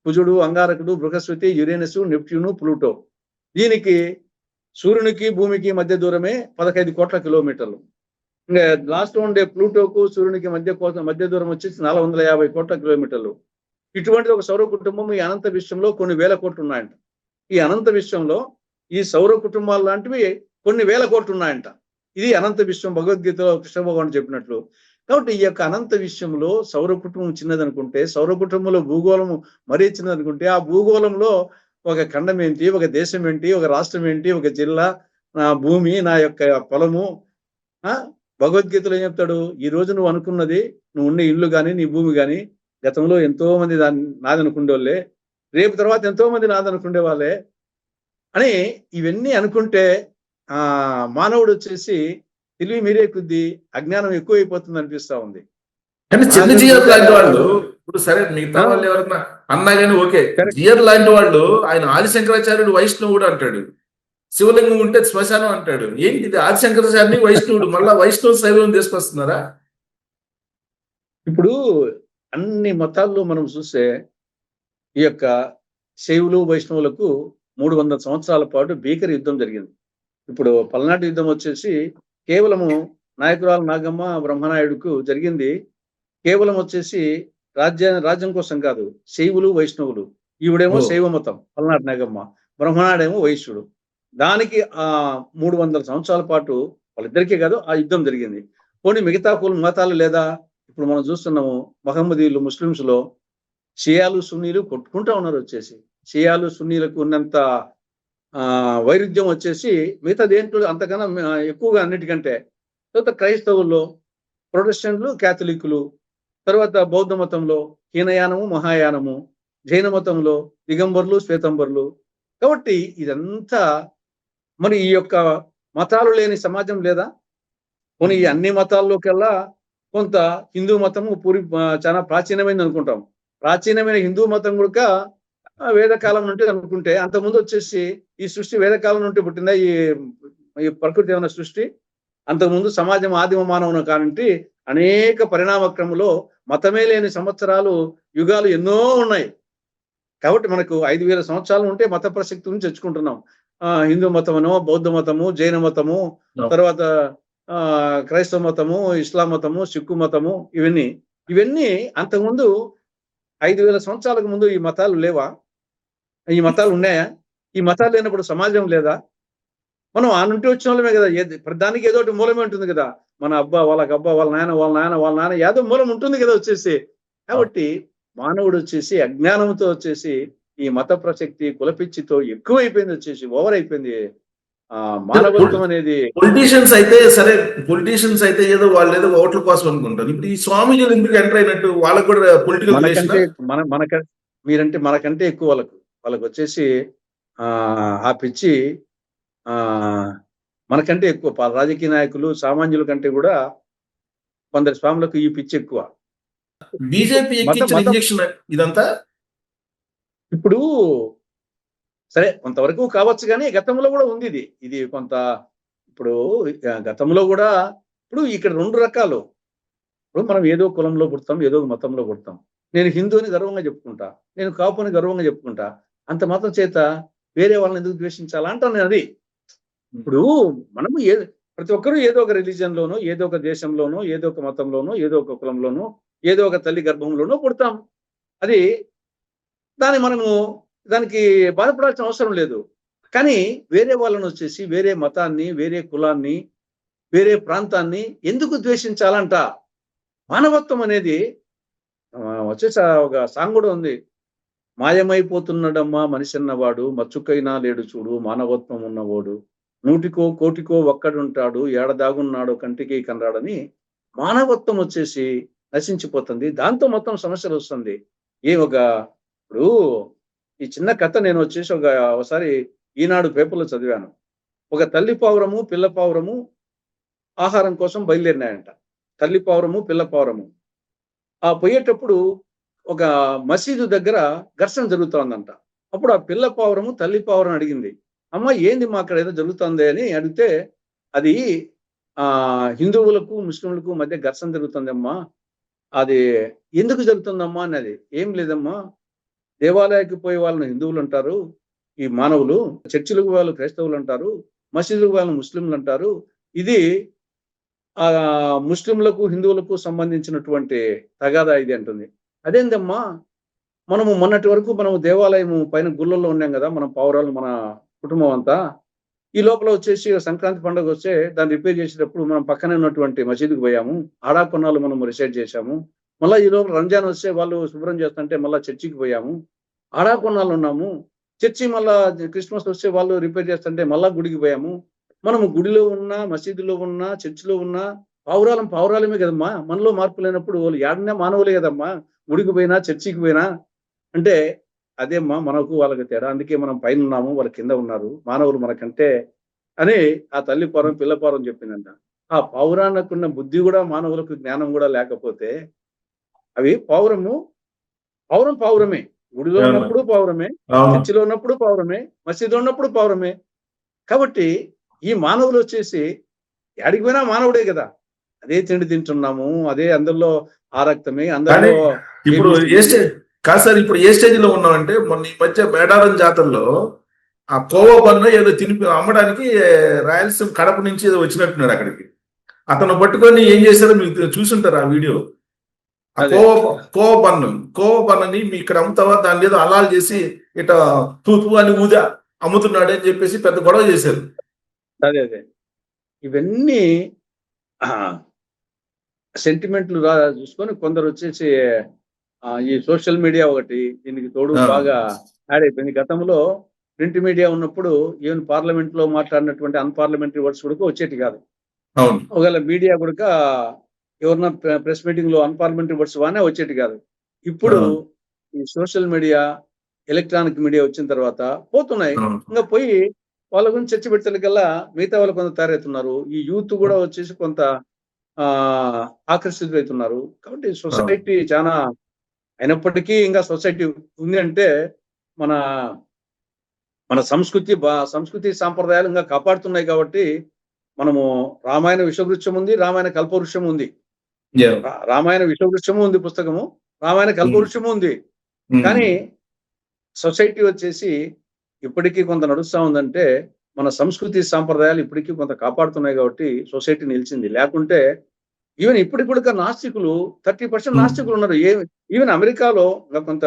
కుజుడు, అంగారకుడు, బృహస్పతి, యురేనస్, నెప్ట్యూను, ప్లూటో. దీనికి సూర్యునికి భూమికి మధ్య దూరమే 15 కోట్ల కిలోమీటర్లు. ఇంకా లాస్ట్ ఉండే ప్లూటోకు సూర్యునికి మధ్య దూరం వచ్చేసి 450 కోట్ల కిలోమీటర్లు. ఇటువంటి ఒక సౌర కుటుంబం ఈ అనంత విశ్వంలో కొన్ని వేల కోట్లు ఉన్నాయంట. ఈ అనంత విశ్వంలో ఈ సౌర కుటుంబాలు లాంటివి కొన్ని వేల కోట్లు ఉన్నాయంట. ఇది అనంత విశ్వం, భగవద్గీతలో కృష్ణ భగవానుడు చెప్పినట్లు. కాబట్టి ఈ యొక్క అనంత విశ్వంలో సౌర కుటుంబం చిన్నదనుకుంటే, సౌర కుటుంబంలో భూగోళము మరీ చిన్నదనుకుంటే, ఆ భూగోళంలో ఒక ఖండం ఏంటి, ఒక దేశం ఏంటి, ఒక రాష్ట్రం ఏంటి, ఒక జిల్లా, నా భూమి, నా యొక్క పొలము. భగవద్గీతలో ఏం చెప్తాడు? ఈ రోజు నువ్వు అనుకున్నది, నువ్వు ఉన్న ఇల్లు కానీ నీ భూమి కానీ గతంలో ఎంతో మంది నాదనుకునే వాళ్ళే, రేపు తర్వాత ఎంతో మంది నాదనుకునే వాళ్ళే అని ఇవన్నీ అనుకుంటే మానవుడు వచ్చేసి తెలివి మీరే కొద్దీ అజ్ఞానం ఎక్కువైపోతుంది అనిపిస్తా ఉంది.
కానీ చిన్న జియర్ లాంటి వాళ్ళు ఇప్పుడు సరే మిగతా వాళ్ళు ఎవరన్నా అన్నా కానీ ఓకే, జియర్ లాంటి వాళ్ళు ఆయన ఆదిశంకరాచార్యుడు వైష్ణవుడు అంటాడు, శివలింగం ఉంటే శ్మశానం అంటాడు. ఏంటి ఇది? ఆదిశంకరాచార్యుని వైష్ణవుడు మళ్ళా వైష్ణవ శైవం తీసుకొస్తున్నారా?
ఇప్పుడు అన్ని మతాల్లో మనం చూస్తే ఈ యొక్క శైవులు వైష్ణవులకు 300 సంవత్సరాల పాటు భీకర యుద్ధం జరిగింది. ఇప్పుడు పల్నాటి యుద్ధం వచ్చేసి కేవలము నాయకురాలు నాగమ్మ బ్రహ్మనాయుడుకు జరిగింది. కేవలం వచ్చేసి రాజ్యం కోసం కాదు, శైవులు వైష్ణవులు. ఈవిడేమో శైవ మతం పల్నాటి నాగమ్మ, బ్రహ్మనాయుడేమో వైశ్యుడు. దానికి 300 సంవత్సరాల పాటు వాళ్ళిద్దరికీ కాదు ఆ యుద్ధం జరిగింది. పోనీ మిగతా మతాలు లేదా? ఇప్పుడు మనం చూస్తున్నాము మహమ్మదీయులు, ముస్లిమ్స్ లో షియాలు సున్నీలు కొట్టుకుంటా ఉన్నారు. వచ్చేసి షియాలు సున్నీలకు ఉన్నంత వైరుధ్యం వచ్చేసి మిగతా దేంట్లో అంతకన్నా ఎక్కువగా అన్నిటికంటే. తర్వాత క్రైస్తవుల్లో ప్రొటెస్టెంట్లు, క్యాథలిక్కులు, తర్వాత బౌద్ధ మతంలో హీనయానము, మహాయానము, జైన మతంలో దిగంబర్లు, శ్వేతంబర్లు. కాబట్టి ఇదంతా మరి ఈ యొక్క మతాలు లేని సమాజం లేదా? కొన్ని ఈ అన్ని మతాల్లోకెల్లా కొంత హిందూ మతము చాలా ప్రాచీనమైనది అనుకుంటాం. ప్రాచీనమైన హిందూ మతం కూడా వేదకాలం నుండి అనుకుంటే, అంతకుముందు వచ్చేసి ఈ సృష్టి వేదకాలం నుండి పుట్టిందా? ఈ ప్రకృతి ఏమైనా సృష్టి? అంతకుముందు సమాజం ఆదిమ మానవుని కానుంటి అనేక పరిణామక్రమంలో మతమే లేని సంవత్సరాలు, యుగాలు ఎన్నో ఉన్నాయి. కాబట్టి మనకు 5000 సంవత్సరాలు ఉంటే మత ప్రసక్తి నుంచి తెచ్చుకుంటున్నాం. హిందూ మతమునో, బౌద్ధ మతము, జైన మతము, తర్వాత క్రైస్తవ మతము, ఇస్లాం మతము, సిక్కు మతము, ఇవన్నీ అంతకుముందు 5,000 సంవత్సరాలకు ముందు ఈ మతాలు లేవా? ఈ మతాలు ఉన్నాయా? ఈ మతాలు లేనప్పుడు సమాజం లేదా? మనం ఆ నుండి వచ్చిన వాళ్ళమే కదా. ప్రతిదానికి ఏదో ఒకటి మూలమే ఉంటుంది కదా. మన వాళ్ళకి వాళ్ళ నాయన వాళ్ళ నాయన వాళ్ళ నాయన ఏదో మూలం ఉంటుంది కదా వచ్చేసి. కాబట్టి మానవుడు వచ్చేసి అజ్ఞానంతో వచ్చేసి ఈ మత ప్రసక్తి, కులపిచ్చితో ఎక్కువైపోయింది, వచ్చేసి ఓవర్ అయిపోయింది. మానవత్వం అనేది.
పొలిటీషియన్స్ అయితే సరే, పొలిటీషియన్స్ అయితే ఏదో వాళ్ళు ఏదో ఓట్ల కోసం అనుకుంటారు. ఇప్పుడు ఈ స్వామీజీలు ఎందుకు ఎంటర్ అయినట్టు? వాళ్ళకు కూడా పొలిటికల్
మనకంటే మీరంటే మనకంటే ఎక్కువ వాళ్ళకి వచ్చేసి ఆ పిచ్చి మనకంటే ఎక్కువ. రాజకీయ నాయకులు, సామాన్యుల కంటే కూడా కొందరు స్వాములకు ఈ పిచ్చి ఎక్కువ.
బీజేపీ ఎక్కించిన ఇంజెక్షన్ ఇదంతా.
ఇప్పుడు సరే కొంతవరకు కావచ్చు, కానీ గతంలో కూడా ఉంది ఇది కొంత. ఇప్పుడు గతంలో కూడా ఇప్పుడు ఇక్కడ 2 రకాలు. ఇప్పుడు మనం ఏదో కులంలో పుడతాం, ఏదో మతంలో పుడతాం. నేను హిందూ అని గర్వంగా చెప్పుకుంటా, నేను కాపు అని గర్వంగా చెప్పుకుంటా. అంత మాత్రం చేత వేరే వాళ్ళని ఎందుకు ద్వేషించాలా అంటాను నేను. అది ఇప్పుడు మనము ప్రతి ఒక్కరూ ఏదో ఒక రిలీజన్ లోనో, ఏదో ఒక దేశంలోనో, ఏదో ఒక మతంలోనో, ఏదో ఒక కులంలోనో, ఏదో ఒక తల్లి గర్భంలోనో పుడతాం. అది దానికి బాధపడాల్సిన అవసరం లేదు. కానీ వేరే వాళ్ళని వచ్చేసి వేరే మతాన్ని, వేరే కులాన్ని, వేరే ప్రాంతాన్ని ఎందుకు ద్వేషించాలంట? మానవత్వం అనేది వచ్చేసి ఒక సాంగ్ కూడా ఉంది. మాయమైపోతున్నాడమ్మా మనిషి అన్నవాడు, మచ్చుకైనా లేడు చూడు మానవత్వం ఉన్నవాడు, 100కో 1,00,00,000 ఒక్కడుంటాడు, ఏడదాగున్నాడు కంటికి కనరాడని. మానవత్వం వచ్చేసి నశించిపోతుంది. దాంతో మొత్తం సమస్యలు వస్తుంది. ఇప్పుడు ఈ చిన్న కథ నేను వచ్చేసి ఒకసారి ఈనాడు పేపర్లో చదివాను. ఒక తల్లి పావురము, పిల్ల పావురము ఆహారం కోసం బయలుదేరినాయంట. తల్లి పావురము, పిల్ల పావురము పోయేటప్పుడు ఒక మసీదు దగ్గర ఘర్షణ జరుగుతోందంట. అప్పుడు ఆ పిల్ల పావురము తల్లి పావురం అడిగింది, అమ్మ ఏంది మా అక్కడ ఏదో జరుగుతుంది అని అడిగితే, అది హిందువులకు ముస్లింలకు మధ్య ఘర్షణ జరుగుతుందమ్మా, అది ఎందుకు జరుగుతుందమ్మా అన్నది. ఏం లేదమ్మా, దేవాలయానికి పోయే వాళ్ళని హిందువులు అంటారు, ఈ మానవులు, చర్చిలకు వాళ్ళు క్రైస్తవులు అంటారు, మసీదులకు వాళ్ళు ముస్లింలు అంటారు. ఇది ముస్లింలకు హిందువులకు సంబంధించినటువంటి తగాదా ఇది అంటుంది. అదేందమ్మా, మనము మొన్నటి వరకు మనము దేవాలయం పైన గుళ్ళల్లో ఉన్నాం కదా, మనం పావురాలు, మన కుటుంబం అంతా. ఈ లోపల వచ్చేసి సంక్రాంతి పండుగ వస్తే దాన్ని రిపేర్ చేసేటప్పుడు మనం పక్కనే ఉన్నటువంటి మసీదుకు పోయాము, ఆడాకొన్నాళ్ళు మనం రిసైడ్ చేశాము. మళ్ళీ ఈ లోపల రంజాన్ వస్తే వాళ్ళు శుభ్రం చేస్తుంటే మళ్ళీ చర్చికి పోయాము, ఆడాకొన్నాళ్ళు ఉన్నాము. చర్చి మళ్ళా క్రిస్మస్ వస్తే వాళ్ళు రిపేర్ చేస్తుంటే మళ్ళా గుడికి పోయాము. మనము గుడిలో ఉన్నా, మసీదులో ఉన్నా, చర్చిలో ఉన్నా పావురాలమే కదమ్మా. మనలో మార్పు లేనప్పుడు వాళ్ళు ఏడన్నా మానవులే కదమ్మా, గుడికి పోయినా చర్చికి పోయినా. అంటే అదేమ్మా మనకు వాళ్ళకి తేడా, అందుకే మనం పైన ఉన్నాము, వాళ్ళ కింద ఉన్నారు మానవులు మనకంటే అని ఆ తల్లి పావురం పిల్ల పావురం చెప్పిందంట. ఆ పావురాన్నకున్న బుద్ధి కూడా మానవులకు జ్ఞానం కూడా లేకపోతే అవి పావురమే. గుడిలో ఉన్నప్పుడు పావురమే, చర్చిలో ఉన్నప్పుడు పావురమే, మసీదులో ఉన్నప్పుడు పావురమే. కాబట్టి ఈ మానవులు వచ్చేసి ఎడికి పోయినా మానవుడే కదా. అదే తిండి తింటున్నాము, అదే అందరిలో ఆ రక్తమే అందరిలో.
ఇప్పుడు కాదు సార్, ఇప్పుడు ఏ స్టేజ్ లో ఉన్నామంటే, మొన్న ఈ మధ్య మేడారం జాతరలో ఆ కోవా బన్ను ఏదో అమ్మడానికి రాయలసీమ కడప నుంచి ఏదో వచ్చినట్టున్నాడు అక్కడికి. అతను పట్టుకొని ఏం చేశారో మీకు చూసుంటారు ఆ వీడియో. కోవా బన్నని మీ ఇక్కడ అమ్ముతావా, దాని ఏదో అలాలు చేసి ఇట తూతు అని ఊదా అమ్ముతున్నాడు అని చెప్పేసి పెద్ద గొడవ చేశారు.
అదే ఇవన్నీ సెంటిమెంట్లు చూసుకొని కొందరు వచ్చేసి ఈ సోషల్ మీడియా ఒకటి దీనికి తోడు బాగా యాడ్ అయిపోయింది. గతంలో ప్రింట్ మీడియా ఉన్నప్పుడు ఈవెన్ పార్లమెంట్ లో మాట్లాడినటువంటి అన్పార్లమెంటరీ వర్డ్స్ కూడా వచ్చేటి కాదు. ఒకవేళ మీడియా కూడా ఎవరన్నా ప్రెస్ మీటింగ్ లో అన్పార్లమెంటరీ వర్డ్స్ వానే వచ్చేటి కాదు. ఇప్పుడు ఈ సోషల్ మీడియా, ఎలక్ట్రానిక్ మీడియా వచ్చిన తర్వాత పోతున్నాయి. ఇంకా పోయి వాళ్ళ గురించి చర్చ పెట్టేకల్లా మిగతా వాళ్ళు కొంత తయారవుతున్నారు. ఈ యూత్ కూడా వచ్చేసి కొంత ఆకర్షితులవుతున్నారు. కాబట్టి సొసైటీ చాలా అయినప్పటికీ ఇంకా సొసైటీ ఉంది అంటే మన సంస్కృతి సాంప్రదాయాలు ఇంకా కాపాడుతున్నాయి. కాబట్టి మనము రామాయణ విషవృక్షం ఉంది, రామాయణ కల్పవృక్షం ఉంది. రామాయణ విషవృక్షము ఉంది పుస్తకము, రామాయణ కల్పవృక్షము ఉంది. కానీ సొసైటీ వచ్చేసి ఇప్పటికీ కొంత నడుస్తా ఉందంటే మన సంస్కృతి సాంప్రదాయాలు ఇప్పటికీ కొంత కాపాడుతున్నాయి కాబట్టి సొసైటీ నిలిచింది. లేకుంటే ఈవెన్ ఇప్పటికి కూడా నాస్తికులు 30% నాస్తికులు ఉన్నారు. ఈవెన్ అమెరికాలో ఇంకా కొంత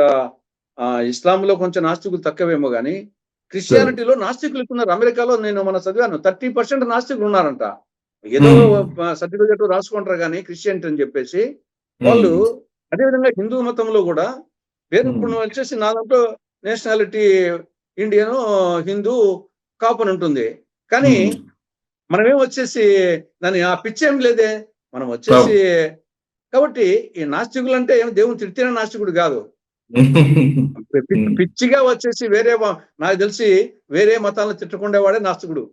ఇస్లాంలో కొంచెం నాస్తికులు తక్కువేమో గానీ క్రిస్టియానిటీలో నాస్తికులు ఉన్నారు. అమెరికాలో నేను మన చదివాను 30% నాస్తికులు ఉన్నారంట. ఏదో సర్టిఫికెట్ రాసుకుంటారు కానీ క్రిస్టియానిటీ అని చెప్పేసి వాళ్ళు. అదేవిధంగా హిందూ మతంలో కూడా పేరు ఇప్పుడు వచ్చేసి నా దాంట్లో నేషనాలిటీ ఇండియను, హిందూ, కాపు అని ఉంటుంది. కానీ మనమేం వచ్చేసి దాని ఆ పిచ్చేం లేదే. మనం వచ్చేసి కాబట్టి ఈ నాస్తికులు అంటే ఏం దేవుని తిడితేనే నాస్తికుడు కాదు. పిచ్చిగా వచ్చేసి వేరే నాకు తెలిసి వేరే మతాలను తిట్టుకునేవాడే నాస్తికుడు.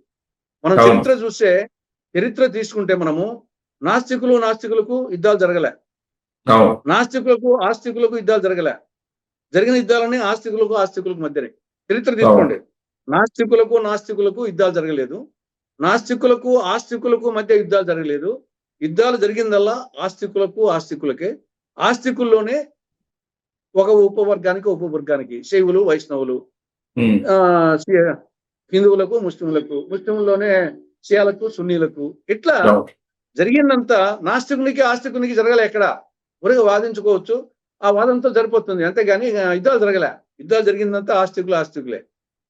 మనం చరిత్ర తీసుకుంటే మనము నాస్తికులకు యుద్ధాలు జరగలే. నాస్తికులకు ఆస్తికులకు యుద్ధాలు జరగలే. జరిగిన యుద్ధాలన్నీ ఆస్తికులకు మధ్యనే. చరిత్ర తీసుకోండి. నాస్తికులకు యుద్ధాలు జరగలేదు. నాస్తికులకు ఆస్తికులకు మధ్య యుద్ధాలు జరగలేదు. యుద్ధాలు జరిగిందల్లా ఆస్తికులకే. ఆస్తికుల్లోనే ఒక ఉపవర్గానికి శైవులు, వైష్ణవులు, హిందువులకు, ముస్లింల్లోనే షియాలకు, సున్నీలకు, ఇట్లా జరిగిందంతా ఆస్తికునికి జరగలే. ఎక్కడ ఊరిగా వాదించుకోవచ్చు, ఆ వాదంతో సరిపోతుంది, అంతేగాని యుద్ధాలు జరగలే. యుద్ధాలు జరిగిందంతా ఆస్తికులే.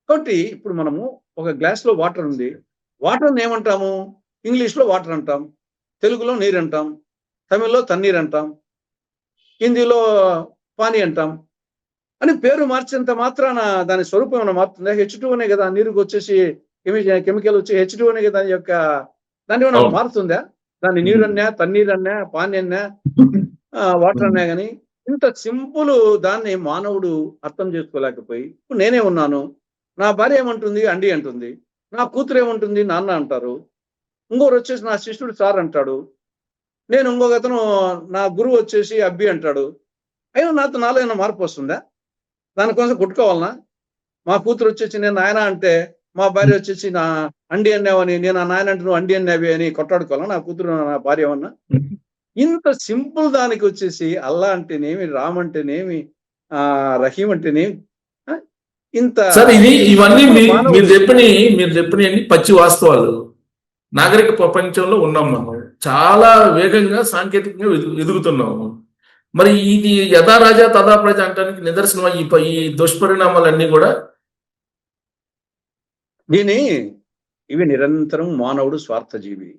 కాబట్టి ఇప్పుడు మనము ఒక గ్లాస్ లో వాటర్ ఉంది. వాటర్ ఏమంటాము? ఇంగ్లీష్ లో వాటర్ అంటాం, తెలుగులో నీరు అంటాం, తమిళ్లో తన్నీరు అంటాం, హిందీలో పానీ అంటాం. అని పేరు మార్చేంత మాత్రాన దాని స్వరూపం ఏమైనా మారుతుందా? H2O కదా నీరుకి వచ్చేసి కెమికల్ వచ్చి H2O కదా దాని ఏమైనా మారుతుందా? దాన్ని నీరు అన్నా, తన్నీరు అన్నా, పానీ అన్నా, వాటర్ అన్నా కానీ ఇంత సింపుల్ దాన్ని మానవుడు అర్థం చేసుకోలేకపోయి, ఇప్పుడు నేనే ఉన్నాను, నా భార్య ఏమంటుంది? అండి అంటుంది. నా కూతురు ఏమంటుంది? నాన్న అంటారు. ఇంకోరు వచ్చేసి నా శిష్యుడు సార్ అంటాడు. నేను ఇంకొక అతను నా గురువు వచ్చేసి అబ్బి అంటాడు. అయినా నాలో ఏమైనా మార్పు వస్తుందా? దానికోసం కొట్టుకోవాలనా? మా కూతురు వచ్చేసి నేను నాయన అంటే, మా భార్య వచ్చేసి నా అండి అన్నావని, నేను ఆ నాయన అంటే నువ్వు అండి అన్నావి అని కొట్టాడుకోవాలా? నా కూతురు నా భార్య ఏమన్నా? ఇంత సింపుల్ దానికి వచ్చేసి అల్లా అంటేనేమి, రామ్ అంటేనేమి, రహీం అంటేనేమి, ఇంత
ఇవన్నీ మీరు చెప్పిన పచ్చి వాస్తవాలు. నాగరిక ప్రపంచంలో ఉన్నాం మనం, చాలా వేగంగా సాంకేతికంగా ఎదుగుతున్నాము. మరి ఇది యథా రాజా తథా ప్రజ అంటానికి నిదర్శనం ఈ దుష్పరిణామాలన్నీ కూడా
ఇవి నిరంతరం మానవుడు స్వార్థజీవి.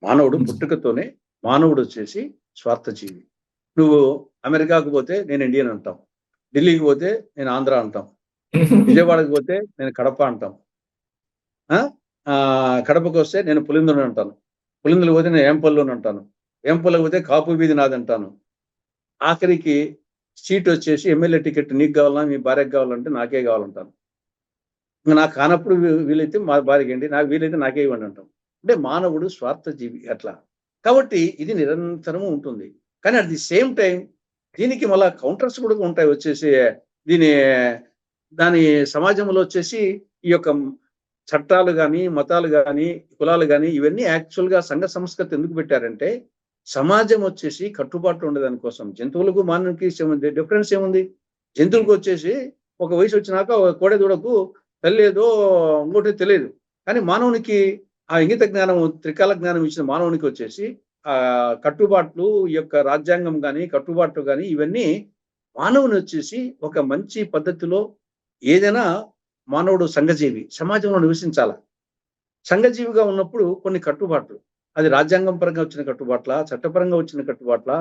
మానవుడు పుట్టుకతోనే మానవుడు వచ్చేసి స్వార్థజీవి. నువ్వు అమెరికాకు పోతే నేను ఇండియన్ అంటాం, ఢిల్లీకి పోతే నేను ఆంధ్ర అంటాం, విజయవాడకు పోతే నేను కడప అంటాం, కడపకు వస్తే నేను పులిందుని అంటాను, పులిందులకు పోతే నేను ఏంపల్లోని అంటాను, ఏంపల్లకు పోతే కాపు వీధి నాది అంటాను. ఆఖరికి సీట్ వచ్చేసి ఎమ్మెల్యే టికెట్ నీకు కావాలన్నా, మీ భార్యకు కావాలంటే నాకే కావాలంటాను. ఇంకా నాకు కానప్పుడు వీలైతే మా భార్యకి, నాకు వీలైతే నాకే ఇవ్వండి అంటాం. అంటే మానవుడు స్వార్థజీవి అట్లా. కాబట్టి ఇది నిరంతరము ఉంటుంది. కానీ అట్ ది సేమ్ టైం దీనికి మళ్ళా కౌంటర్స్ కూడా ఉంటాయి. వచ్చేసి దాని సమాజంలో వచ్చేసి ఈ యొక్క చట్టాలు కానీ, మతాలు కానీ, కులాలు కానీ ఇవన్నీ యాక్చువల్గా సంఘ సంస్కృతి ఎందుకు పెట్టారంటే సమాజం వచ్చేసి కట్టుబాట్లు ఉండేదాని కోసం. జంతువులకు మానవునికి డిఫరెన్స్ ఏముంది? జంతువులకు వచ్చేసి ఒక వయసు వచ్చినాక కోడె దూడకు తెలియదో ఇంకోటి తెలియదు. కానీ మానవునికి ఆ ఇంగిత జ్ఞానం, త్రికాల జ్ఞానం ఇచ్చిన మానవునికి వచ్చేసి ఆ కట్టుబాట్లు, ఈ యొక్క రాజ్యాంగం కానీ, కట్టుబాట్లు కానీ ఇవన్నీ మానవుని వచ్చేసి ఒక మంచి పద్ధతిలో ఏదైనా మానవుడు సంఘజీవి సమాజంలో నివసించాల. సంఘజీవిగా ఉన్నప్పుడు కొన్ని కట్టుబాట్లు, అది రాజ్యాంగం పరంగా వచ్చిన కట్టుబాట్ల, చట్టపరంగా వచ్చిన కట్టుబాట్ల,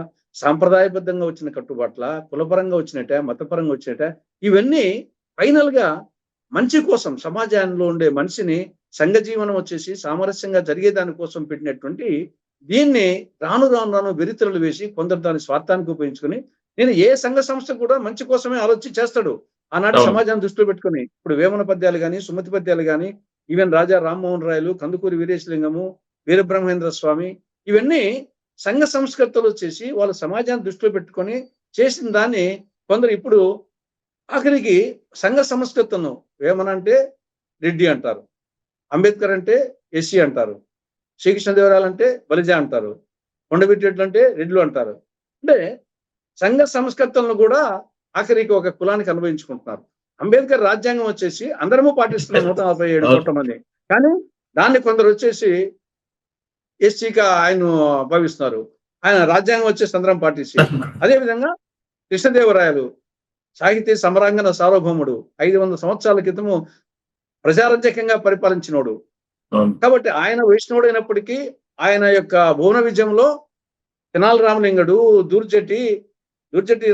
సాంప్రదాయబద్ధంగా వచ్చిన కట్టుబాట్ల, కులపరంగా వచ్చినట్ట, మతపరంగా వచ్చినట్ట, ఇవన్నీ ఫైనల్ గా మంచి కోసం సమాజంలో ఉండే మనిషిని సంఘ జీవనం వచ్చేసి సామరస్యంగా జరిగే దానికోసం పెట్టినటువంటి దీన్ని రాను వెరితెరలు వేసి కొందరు దాని స్వార్థానికి ఉపయోగించుకుని, నేను ఏ సంఘ సంస్థ కూడా మంచి కోసమే ఆలోచించి చేస్తాడు. ఆనాటి సమాజాన్ని దృష్టిలో పెట్టుకుని ఇప్పుడు వేమన పద్యాలు కానీ, సుమతి పద్యాలు కానీ, ఈవెన్ రాజా రామ్మోహన్ రాయలు, కందుకూరి వీరేశలింగము, వీరబ్రహ్మేంద్ర స్వామి, ఇవన్నీ సంఘ సంస్కర్తలు వచ్చేసి వాళ్ళ సమాజాన్ని దృష్టిలో పెట్టుకొని చేసిన దాన్ని కొందరు ఇప్పుడు ఆఖరికి సంఘ సంస్కృతను వేమన అంటే రెడ్డి అంటారు, అంబేద్కర్ అంటే ఎస్సీ అంటారు, శ్రీకృష్ణదేవరాయలు అంటే బలిజ అంటారు, కొండవీటి అంటే రెడ్లు అంటారు. అంటే సంఘ సంస్కర్తలను కూడా ఆఖరికి ఒక కులానికి అనుభవించుకుంటున్నారు. అంబేద్కర్ రాజ్యాంగం వచ్చేసి అందరము పాటిస్తున్నారు 147 కోట్ల మంది. కానీ దాన్ని కొందరు వచ్చేసి ఎస్సీగా ఆయన భావిస్తున్నారు. ఆయన రాజ్యాంగం వచ్చేసి అందరం పాటించి. అదేవిధంగా కృష్ణదేవరాయలు సాహితీ సమరాంగణ సార్వభౌముడు, 500 సంవత్సరాల క్రితము ప్రజారాజ్యకంగా పరిపాలించినోడు. కాబట్టి ఆయన వైష్ణవుడు అయినప్పటికీ ఆయన యొక్క భువన విజయంలో తెనాలి రామలింగడు, దూర్జటి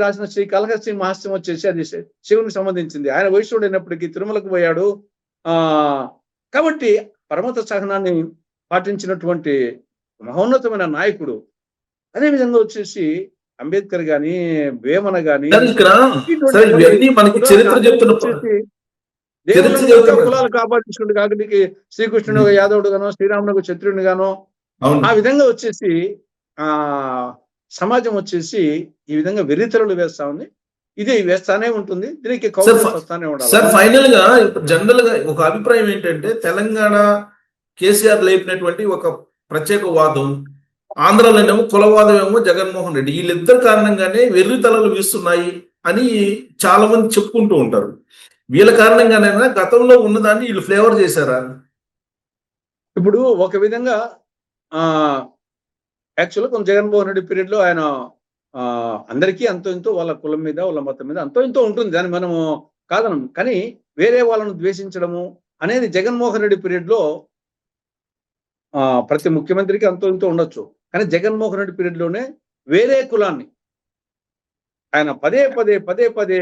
రాసిన శ్రీ కాళహస్తి మహాస్యం వచ్చేసి అది శివునికి సంబంధించింది. ఆయన వైష్ణవుడు అయినప్పటికీ తిరుమలకు పోయాడు. కాబట్టి పరమత సహనాన్ని పాటించినటువంటి మహోన్నతమైన నాయకుడు. అదేవిధంగా వచ్చేసి అంబేద్కర్ గాని, వేమన గాని కులాలు కాపాడించుకుంటు కాబట్టి శ్రీకృష్ణుడు యాదవుడు గానో, శ్రీరాముడు క్షత్రుని గానో, ఆ విధంగా వచ్చేసి సమాజం వచ్చేసి ఈ విధంగా వెర్రితెరలు వేస్తా ఉంది. ఇది వేస్తానే ఉంటుంది. దీనికి వస్తానే ఉండాలి.
సార్ ఫైనల్ గా జనరల్ గా ఒక అభిప్రాయం ఏంటంటే, తెలంగాణ కేసీఆర్ లేపినటువంటి ఒక ప్రత్యేక వాదం, ఆంధ్రాలోనేమో కులవాదం ఏమో జగన్మోహన్ రెడ్డి, వీళ్ళిద్దరు కారణంగానే వెర్రి తలలు వీస్తున్నాయి అని చాలా మంది చెప్పుకుంటూ ఉంటారు. వీళ్ళ కారణంగానైనా గతంలో ఉన్నదాన్ని వీళ్ళు ఫ్లేవర్ చేశారా?
ఇప్పుడు ఒక విధంగా యాక్చువల్గా కొంచెం జగన్మోహన్ రెడ్డి పీరియడ్ లో ఆయన అందరికీ అంతో ఇంతో వాళ్ళ కులం మీద, వాళ్ళ మతం మీద అంతో ఇంతో ఉంటుంది. దాన్ని మనము కాదనం. కానీ వేరే వాళ్ళను ద్వేషించడము అనేది జగన్మోహన్ రెడ్డి పీరియడ్ లో ప్రతి ముఖ్యమంత్రికి అంతో ఇంతో ఉండొచ్చు. కానీ జగన్మోహన్ రెడ్డి పీరియడ్ లోనే వేరే కులాన్ని ఆయన పదే పదే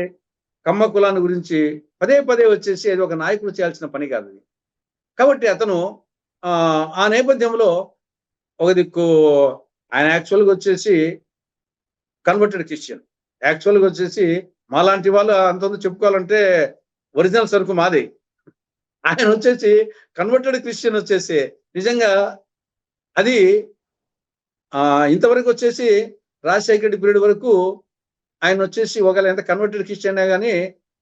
కమ్మ కులాన్ని గురించి పదే వచ్చేసి అది ఒక నాయకుడు చేయాల్సిన పని కాదు. కాబట్టి అతను ఆ నేపథ్యంలో ఒక దిక్కు ఆయన యాక్చువల్గా వచ్చేసి కన్వర్టెడ్ క్రిస్టియన్. యాక్చువల్గా వచ్చేసి మాలాంటి వాళ్ళు అంతంత చెప్పుకోవాలంటే ఒరిజినల్ సరుకు మాది. ఆయన వచ్చేసి కన్వర్టెడ్ క్రిస్టియన్ వచ్చేసి నిజంగా అది ఇంతవరకు వచ్చేసి రాజశేఖర రెడ్డి పీరియడ్ వరకు ఆయన వచ్చేసి ఒకవేళ ఎంత కన్వర్టెడ్ క్రిస్టియన్ కానీ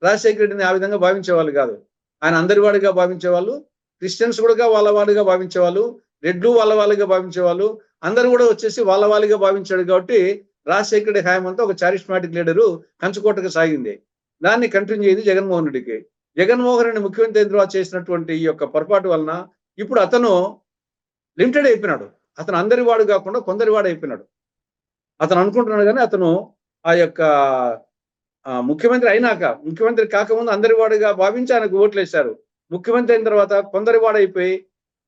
రాజశేఖర రెడ్డిని ఆ విధంగా భావించేవాళ్ళు కాదు. ఆయన అందరి వాడిగా భావించేవాళ్ళు, క్రిస్టియన్స్ కూడా వాళ్ళ వాడిగా భావించేవాళ్ళు, రెడ్లు వాళ్ళ వాళ్ళగా భావించేవాళ్ళు, అందరూ కూడా వచ్చేసి వాళ్ళ వాళ్ళగా భావించాడు. కాబట్టి రాజశేఖర రెడ్డి హయాం అంతా ఒక చారిస్మాటిక్ లీడరు కంచుకోటగా సాగింది. దాన్ని కంటిన్యూ అయ్యింది జగన్మోహన్ రెడ్డికి. జగన్మోహన్ రెడ్డి ముఖ్యమంత్రి తర్వాత చేసినటువంటి ఈ యొక్క పొరపాటు వలన ఇప్పుడు అతను లిమిటెడ్ అయిపోయినాడు. అతను అందరి వాడు కాకుండా కొందరి వాడు అయిపోయినాడు. అతను అనుకుంటున్నాడు కానీ అతను ఆ యొక్క ముఖ్యమంత్రి అయినాక, ముఖ్యమంత్రి కాకముందు అందరి వాడుగా భావించి ఆయనకు ఓట్లు వేశారు. ముఖ్యమంత్రి అయిన తర్వాత కొందరి వాడు అయిపోయి,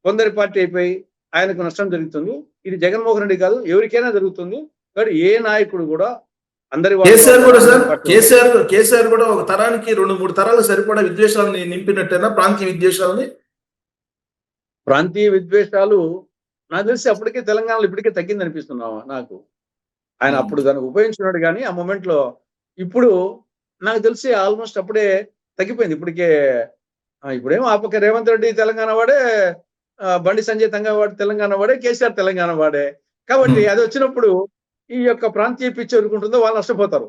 కొందరి పార్టీ అయిపోయి ఆయనకు నష్టం జరుగుతుంది. ఇది జగన్మోహన్ రెడ్డి కాదు, ఎవరికైనా జరుగుతుంది. కాబట్టి ఏ నాయకుడు కూడా అందరి
కేసీఆర్ కూడా ఒక తరానికి 2-3 తరాలు సరిపడా విద్వేషాలని నింపినట్టేనా?
ప్రాంతీయ విద్వేషాలు నాకు తెలిసి అప్పటికే తెలంగాణలో ఇప్పటికే తగ్గింది అనిపిస్తున్నావా నాకు. ఆయన అప్పుడు దాన్ని ఉపయోగించుకున్నాడు కానీ ఆ మూమెంట్ లో ఇప్పుడు నాకు తెలిసి ఆల్మోస్ట్ అప్పుడే తగ్గిపోయింది. ఇప్పుడేమో ఆ పక్క రేవంత్ రెడ్డి తెలంగాణ వాడే, బండి సంజయ్ తెలంగాణ వాడే, కేసీఆర్ తెలంగాణ వాడే. కాబట్టి అది వచ్చినప్పుడు ఈ యొక్క ప్రాంతీయ పిచ్చి ఎదుర్కొంటుందో వాళ్ళు నష్టపోతారు.